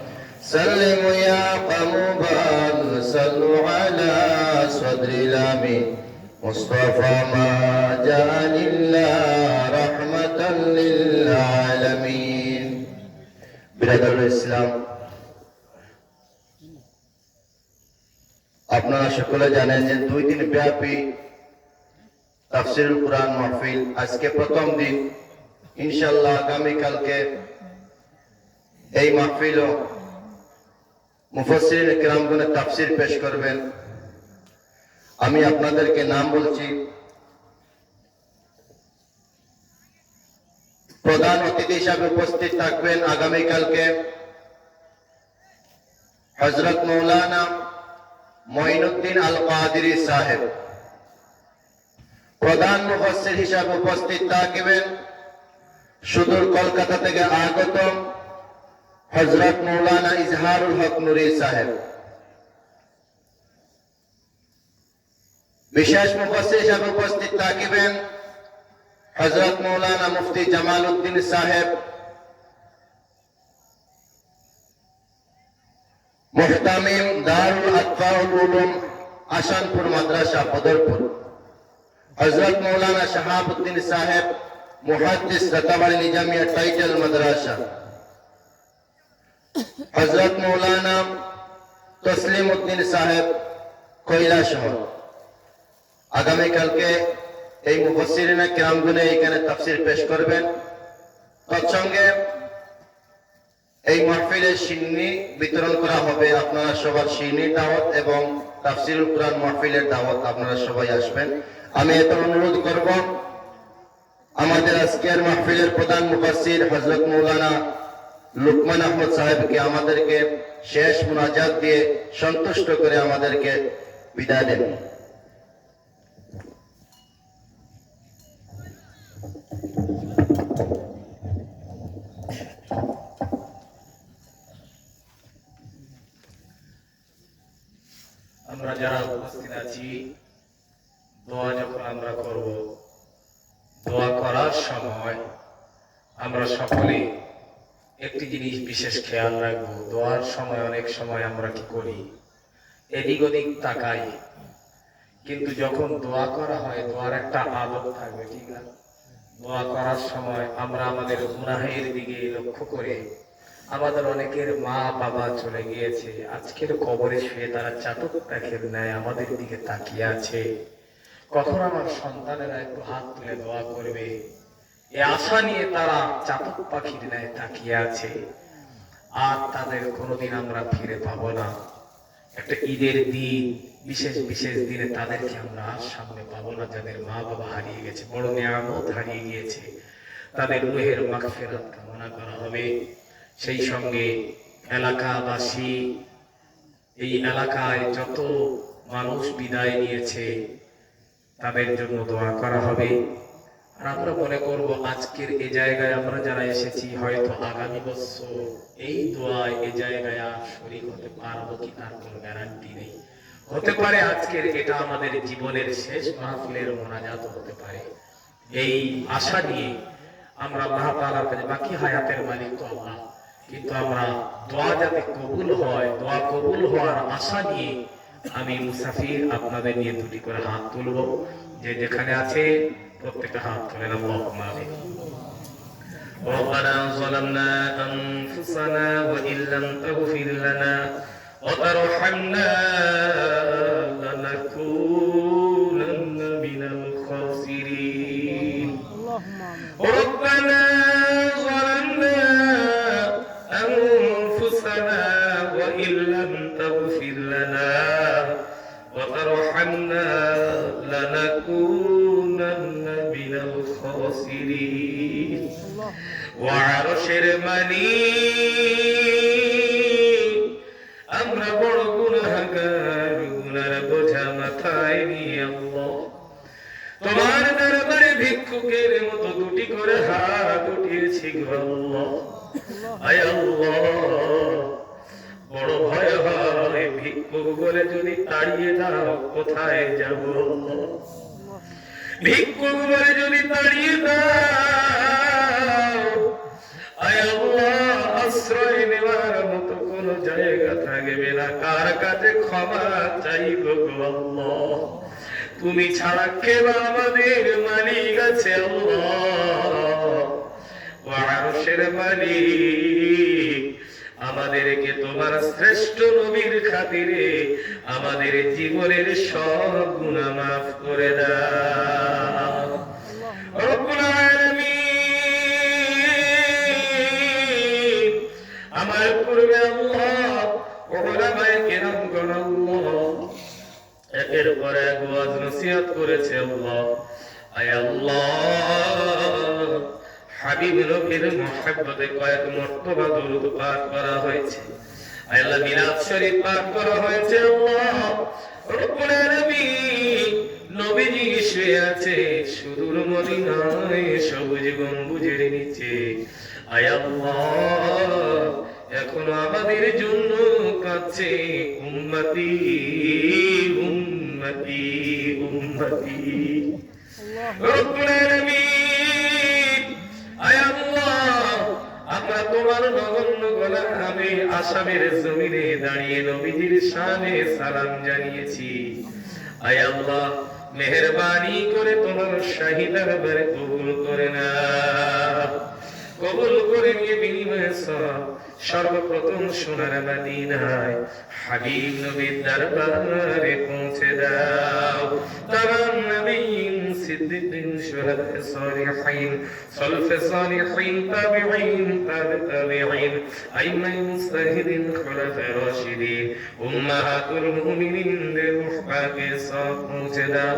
سلموا يا قمبان صلوا على صدر الأمين مصطفى ما جاء لله رحمة للعالمين برادر الإسلام আপনারা সকলে জানেন যে 2 দিন ব্যাপী তাফসীরুল কুরআন মাহফিল আজকে প্রথম দিন ইনশাআল্লাহ আগামী কালকে এই মাহফিলও মুফাসসিরিন কিরামগণ তাফসীর পেশ করবেন আমি আপনাদেরকে নাম বলছি প্রধান অতিথি হিসেবে উপস্থিত থাকবেন আগামী কালকে হযরত মাওলানা মঈনুদ্দিন আল কাদেরী সাহেব প্রধান মুফাসসির হিসেবে উপস্থিত থাকবেন সুদূর কলকাতা থেকে আগত হযরত মাওলানা ইজহারুল হক নুরী সাহেব বিশেষ মুফাসসির হিসেবে উপস্থিত থাকবেন হযরত মাওলানা মুফতি জামাল উদ্দিন সাহেব মুহতামিম দারুল আতফাউল উলুম আশানপুর মাদ্রাসা বদরপুর হযরত মাওলানা শাহাবুদ্দিন সাহেব মুহাদ্দিস রাতাবাড়ি নিজামিয়া টাইটেল মাদ্রাসা হযরত মাওলানা তসলিম উদ্দিন সাহেব কৈলাসহর আগামী কালকে এই মুফাসসিরিন কিরামগণ এখানে তাফসীর পেশ করবেন তৎসঙ্গে এই মাহফিলে শিরনি বিতরণ করা হবে আপনারা সবার শিরনি দাওয়াত এবং তাফসীরুল কুরআন মাহফিলের দাওয়াত আপনারা সবাই আসবেন আমি এত অনুরোধ করব আমাদের আজকের মাহফিলের প্রধান মুফাসসির হযরত মাওলানা লুকমান আহমদ সাহেবকে আমাদেরকে শেষ মুনাজাত দিয়ে সন্তুষ্ট করে আমাদেরকে বিদায় দেন আমরা যারা উপস্থিত আছি দোয়া যখন আমরা করব দোয়া করার সময় আমরা সকলে একটি জিনিস বিশেষ খেয়াল রাখবো দোয়ার সময় অনেক সময় আমরা কি করি এদিক ওদিক তাকাই কিন্তু যখন দোয়া করা হয় দোয়ার একটা আদব থাকবে ঠিক না দোয়া করার সময় আমরা আমাদের গুনাহের দিকে লক্ষ্য করে আমাদের অনেকের মা বাবা চলে গিয়েছে আজকের কবরে শুয়ে তারা চাতক পাখির ন্যায় আমাদের দিকে তাকিয়ে আছে কখন আমার সন্তানেরা একটু হাত তুলে দোয়া করবে এই আশা নিয়ে তারা চাতক পাখির ন্যায় তাকিয়ে আছে আর তাদের কোনোদিন আমরা ফিরে পাবো না একটা ঈদের দিন বিশেষ বিশেষ দিনে তাদেরকে আমরা আর সামনে পাবো না যাদের মা বাবা হারিয়ে গেছে বড় নিয়ামত হারিয়ে গিয়েছে তাদের রূহের মাগফিরাত কামনা করা হবে সেই সঙ্গে এলাকাবাসী এই এলাকায় যত মানুষ বিদায় নিয়েছে তাদের জন্য দোয়া করা হবে আর আমরা মনে করব আজকের এই জায়গায় আমরা যারা এসেছি হয়তো আগামী বছর এই দোয়ায় এই জায়গায় আর শরীক হতে পারবো কি তার কোনো গ্যারান্টি নেই হতে পারে আজকের এটা আমাদের জীবনের শেষ মাহফিলের মোনাজাত হতে পারে এই আশা নিয়ে আমরা আল্লাহ তাআলার কাছে বাকি হায়াতের মালিক তো আল্লাহ কিন্তু আমরা দোয়া যাতে কবুল হয় দোয়া কবুল হওয়ার আশা নিয়ে আমি মুসাফির আপনাদের নিয়ে দুটি করে হাত তুলব যে যেখানে আছে প্রত্যেকটা হাত তুলেন আল্লাহুম্মা আমিন ربنا ظلمنا أنفسنا وإن لم تغفر لنا وترحمنا لنكونن من الخاسرين ربنا ظلمنا أنفسنا وإن لم تغفر لنا وترحمنا لنكونن من الخاسرين وعرشের মালিক আমরা বড় গুনাহগার গুনার বোঝা মাথায় নিয়ে আল্লাহ তোমার দরবারে ভিক্ষুকের মতো দুটি করে হাত উঠিয়েছি গো আল্লাহ আয় আল্লাহ বড় ভয় হয় ভিক্ষুক বলে যদি তাড়িয়ে দাও কোথায় যাব আল্লাহ ভিক্ষুক বলে যদি তাড়িয়ে দাও আয় আল্লাহ আশ্রয় নেওয়া জায়গা থাকবে না। কার কাছে ক্ষমা চাইব গো আল্লাহ? তুমি ছাড়া কে বা আমাদের মালিক আছে আল্লাহ? ও আরশের মালিক, আমাদেরকে তোমার শ্রেষ্ঠ নবীর খাতিরে আমাদের জীবনের সব গুনাহ মাফ করে দাও রব্বুল আলামিন। আমার পূর্বে আল্লাহ উলামায়ে কেরামগণ আল্লাহ একের পর এক ওয়াজ নসিহত করেছে আল্লাহ। আয় আল্লাহ, হাবিব নবীর মুহাব্বতে কয়েক মর্তবা দরুদ পাঠ করা হয়েছে। আয় আল্লাহ, মিলাদ শরীফ পাঠ করা হয়েছে আল্লাহ রব্বুল আলামিন। নবীজি শুয়ে আছে সুদূর মদিনায় সবুজ গম্বুজের নিচে। আয় আল্লাহ, এখনো আমাদের জন্য কাঁদছে উম্মতি উম্মতি উম্মতি রব্বুল আলামিন। আয় আল্লাহ, আমরা তোমার নগণ্য গোলামে আসামের জমিনে দাঁড়িয়ে নবীজির শানে সালাম জানিয়েছি। আয় আল্লাহ, মেহেরবানি করে তোমার শাহী দরবারে কবুল করে নাও। কবুল করে নিয়ে বিনিময়ে সওয়াব সর্বপ্রথম সোনার মদিনায় হাবিব নবীর দরবারে পৌঁছে দাও। তামাম নবীন সিদ্দিকিন শুহাদা সালিহিন সালফে সালিহিন তাবিঈন তাবিঈন আইম্মায়ে মুজতাহিদিন খুলাফায়ে রাশিদিন উম্মাহাতুল মুমিনিনদের রুহকে সব পৌঁছে দাও।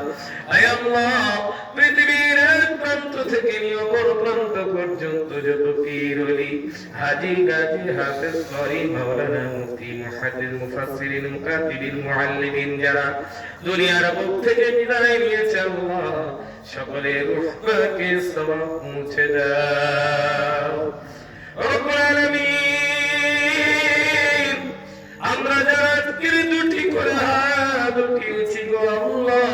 আয় আল্লাহ, পৃথিবীর এক প্রান্ত থেকে নিয়ে অপর প্রান্ত পর্যন্ত যত পীর ওলি হাজী গাজী হাফেজ করি মাওলানা মুফতি মুহাদ্দিস মুফাসসিরিন মুকাতিবিন মুআল্লিমিন যারা দুনিয়ার বুক থেকে বিদায় নিয়েছে আল্লাহ, সকলের রূহকে সওয়াব পৌঁছে দাও রব্বুল আলামিন। আমরা যারা আজকের দুটি করে হাত উঠিয়েছি গো আল্লাহ,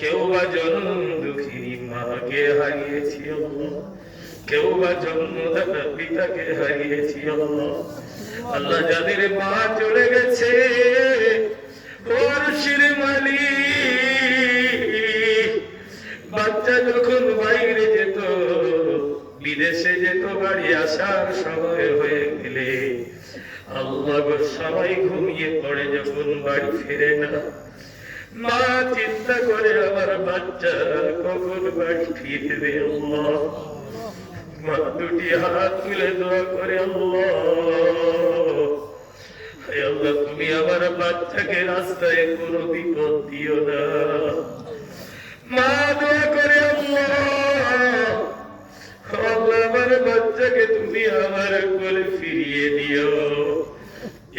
কেউ বা জন্ম দুঃখিনী মাকে হারিয়েছি আল্লাহ, কেউ বা জন্মদাতা পিতাকে হারিয়েছি আল্লাহ। আল্লাহ, যাদের মা চলে গেছে ওরশির মালিক, বাচ্চা যখন বাইরে যেত বিদেশে যেত, বাড়ি আসার সময় হয়ে গেলে আল্লাহ গো সবাই ঘুমিয়ে পড়ে, যখন বাড়ি ফিরে না মা চিন্তা করে আমার বাচ্চা কখন বাড়ি ফিরবে আল্লাহ। মা দুটি হাত তুলে দোয়া করে আল্লাহ, হে আল্লাহ, তুমি আমার বাচ্চাকে রাস্তায় কোনো বিপদ দিও না। মা দোয়া করে আল্লাহ, আল্লাহ, আমার বাচ্চাকে তুমি আমার কোলে ফিরিয়ে দিও।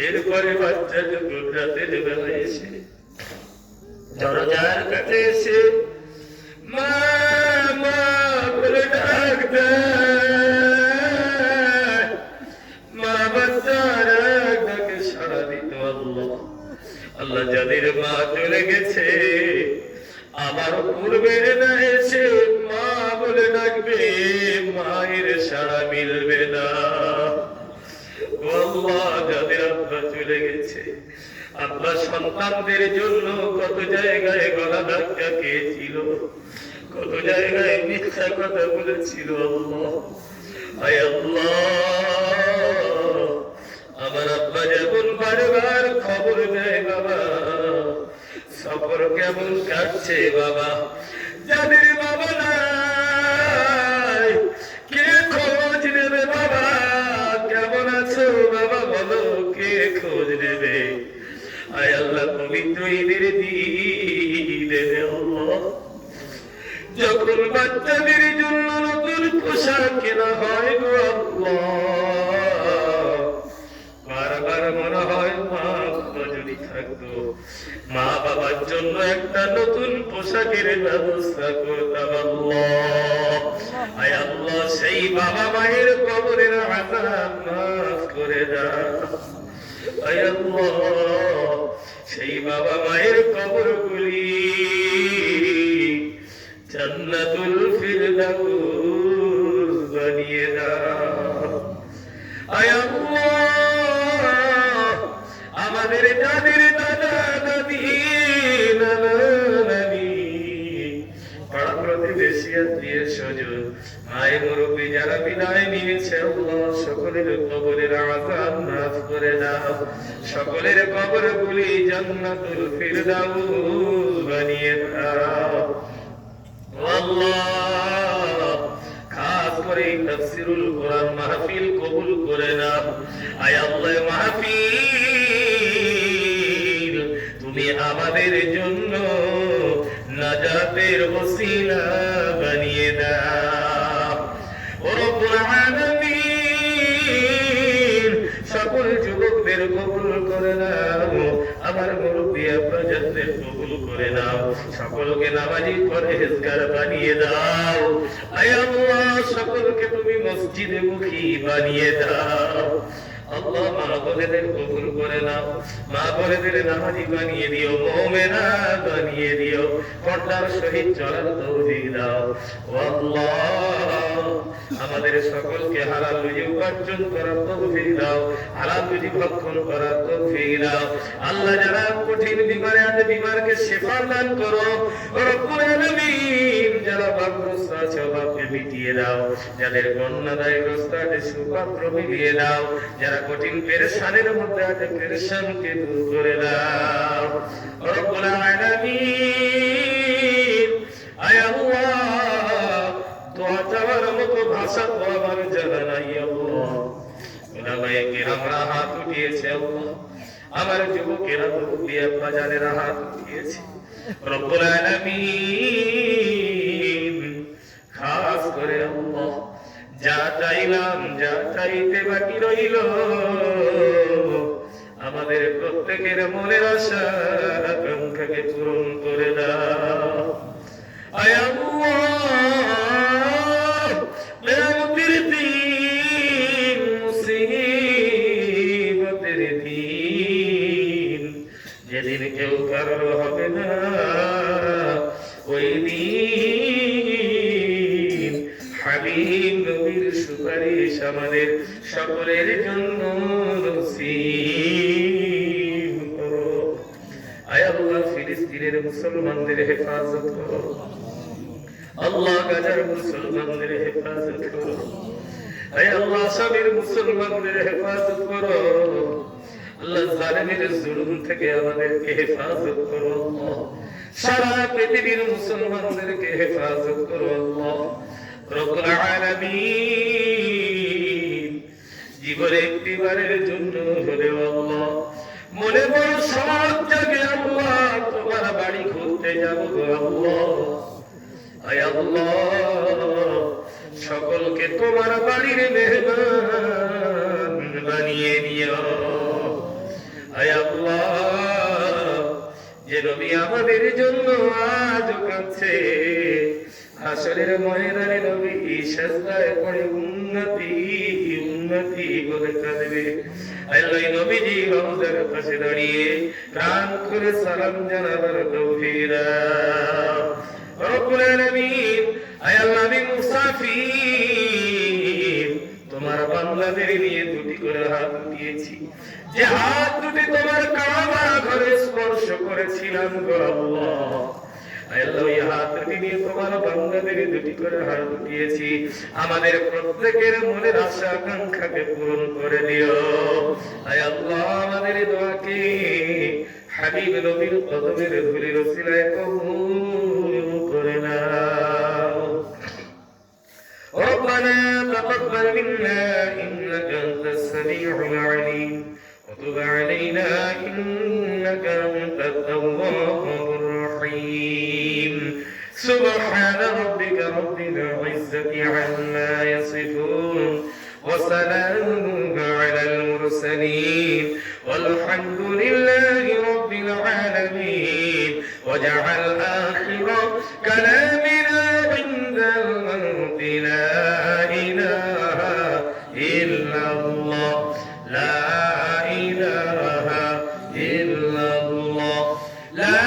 এরপরে বাচ্চা যখন রাতের বেলা এসে দরজার কাছে এসে মা মা বলে ডাক দেয়, মা বাচ্চার ডাকে সাড়া দিত আল্লাহ। আল্লাহ, যাদের মা চলে গেছে আমার পূর্বে না এসে মা বলে ডাকবে, মায়ের সাড়া মিলবে না। আল্লাহ, যাদের আব্বা চলে গেছে আব্বা সন্তানদের জন্য কত জায়গায় গলা ধাক্কা খেয়েছিল, কত জায়গায় মিথ্যা কথা বলেছিল আল্লাহ। আয় আল্লাহ, আমার আব্বা যেমন বারবার খবর দেয় বাবা সফর কেমন কাটছে বাবা, যাদের বাবা নাই কে খোঁজ নেবে বাবা, কেমন আছো বাবা বলো, কে খোঁজ নেবে। আয় আল্লাহ, পবিত্র ঈদের দিনে আল্লাহ, যখন বাচ্চাদের জন্য নতুন পোশাক কেনা হয় গো আল্লাহ, বারবার মনে হয় মা বাবা যদি থাকতো, মা বাবার জন্য একটা নতুন পোশাকের ব্যবস্থা করতাম আল্লাহ। আয় আল্লাহ, সেই বাবা মায়ের কবরের আযাব মাফ করে দাও। আয় আল্লাহ, সেই বাবা মায়ের কবরগুলি জান্নাতুল ফিরদাউস বানিয়ে দাও। আয় আল্লাহ, দাও, সকলের কবরগুলি জান্নাতুল ফিরদাউস বানিয়ে দাও। আল্লাহ, খাস করে তাফসীরুল কোরআন মাহফিল কবুল করে নাও। আয় আল্লাহ, মাহফিল তুমি আমাদের জন্য নাজাতের ওসিলা বানিয়ে দাও। ও রব্বুল আলামিন, সকল যুবকদের কবুল করে নাও, আমার মুরব্বী আব্বাজানদের কবুল করে নাও, সকলকে নামাজি পরহেজগার বানিয়ে দাও। আয় আল্লাহ, সকলকে তুমি মসজিদে মুখী বানিয়ে দাও। আল্লাহ, মা বোনেদের কবুল করে নাও, মা বোনেদের নামাজি বানিয়ে দিও, মুমিনা বানিয়ে দিও, পর্দার সহিত চলার তৌফিক দাও। ও আল্লাহ, আমাদের সকলকে হালাল রুজি উপার্জন করার তৌফিক দাও, হালাল রুজি ভক্ষণ করার তৌফিক দাও। আল্লাহ, যারা কঠিন বিমারে আছে, বিমারকে শিফা দান করো। রব্বুল আলামিন, যারা বাপগ্রস্ত আছে, অভাবকে মিটিয়ে দাও। যাদের কন্যাদায়গ্রস্ত আছে, সুপাত্র মিলিয়ে দাও। যারা কঠিন পেরেশানের মধ্যে আছে, পেরেশানকে দূর করে দাও। রব্বুল আলামিন, আয় আল্লাহ, দোয়া চাওয়ার মতো ভাষা তো আমার জানা নাই। আল্লাহ, উলামায়ে কিরামরা হাত উঠিয়েছে। আল্লাহ, আমার যুবকেরা মুরব্বী আব্বাজানেরা হাত উঠিয়েছে। রব্বুল আলামিন, খাস করে আল্লাহ, যা চাইলাম, যা চাইতে বাকি রইল, আমাদের প্রত্যেকের মনের আশা আকাঙ্ক্ষাকে পূরণ করে দাও। আয় আল্লাহ, কিয়ামতের দিন, মুসিবতের দিন, যেদিন কেউ কারোর হবে না, ওই দিন হাবিব নবীর সুপারিশ আমাদের সকলের জন্য নসিব করো। আয় আল্লাহ, ফিলিস্তিনের মুসলমানদের হেফাজত করো। আল্লাহ, গাজার মুসলমানদের হেফাজত করো। আয় আল্লাহ, আসামের মুসলমানদের হেফাজত করো। আল্লাহ, জালিমের জুলুম থেকে আমাদেরকে হেফাজত করো। সারা পৃথিবীর মুসলমানদেরকে হেফাজত করো। আল্লাহ রব্বুল আলামিন, জীবনে একটিবারের জন্য হলেও আল্লাহ মনে বড় শখ জাগে। আল্লাহ, তোমার বাড়ি ঘুরতে যাবো গো আল্লাহ। আয় আল্লাহ, সকলকে তোমার বাড়ির মেহমান বানিয়ে নিও। আয় আল্লাহ, যে নবী আমাদের জন্য আজ কাছে, হাসরের ময়দানে নবী সাজদায় পড়ে উন্নতি উন্নতি বলে কাঁদবে। আল্লাহ, নবীজি রওজার পাশে দাঁড়িয়ে প্রাণ করে সালাম জানাবার তৌফিক দাও। রব্বুল আলামিন, আয় আল্লাহ, আমি মুসাফির, তোমার বান্দাদের নিয়ে দুটি করে হাত উঠিয়েছি। যে হাত দুটি তোমার কাবা ঘরে স্পর্শ করেছিলাম গো আল্লাহ, আয় আল্লাহ, এই হাত দুটি নিয়ে তোমার বান্দাদের দুটি করে হাত উঠিয়েছি। আমাদের প্রত্যেকের মনের আশা আকাঙ্ক্ষাকে পূরণ করে দিও। আয় আল্লাহ, আমাদের দোয়াকে হাবিব নবীর কদমের ধুলির ওসিলায় কবুল করে নাও। ربنا تقبل منا إنك أنت السميع العليم وتب علينا إنك أنت التواب الرحيم. سبحان ربك رب العزة عما يصفون وسلام على المرسلين والحمد لله رب العالمين. واجعل آخر كلامنا عند الموت لا إله إلا الله لا إله إلا الله لا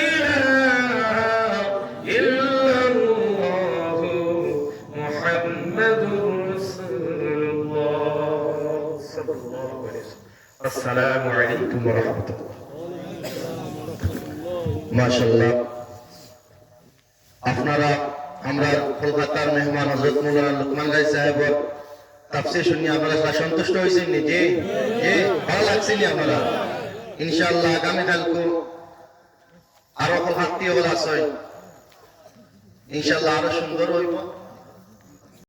إله إلا الله محمد رسول الله صلى الله عليه وسلم. السلام عليكم ورحمة الله. মাশাআল্লাহ, আপনারা আমরা কলকাতার মেহমান হযরত মাওলানা লুকমান গাজী সাহেব তাফসীর শুনি আপনারা সন্তুষ্ট হয়েছেন নি? যে যে ভালো লাগছে নি আপনারা? ইনশাআল্লাহ আগামীকালকে আরো হাতি হল আছে ইনশাআল্লাহ আরো সুন্দর হইব।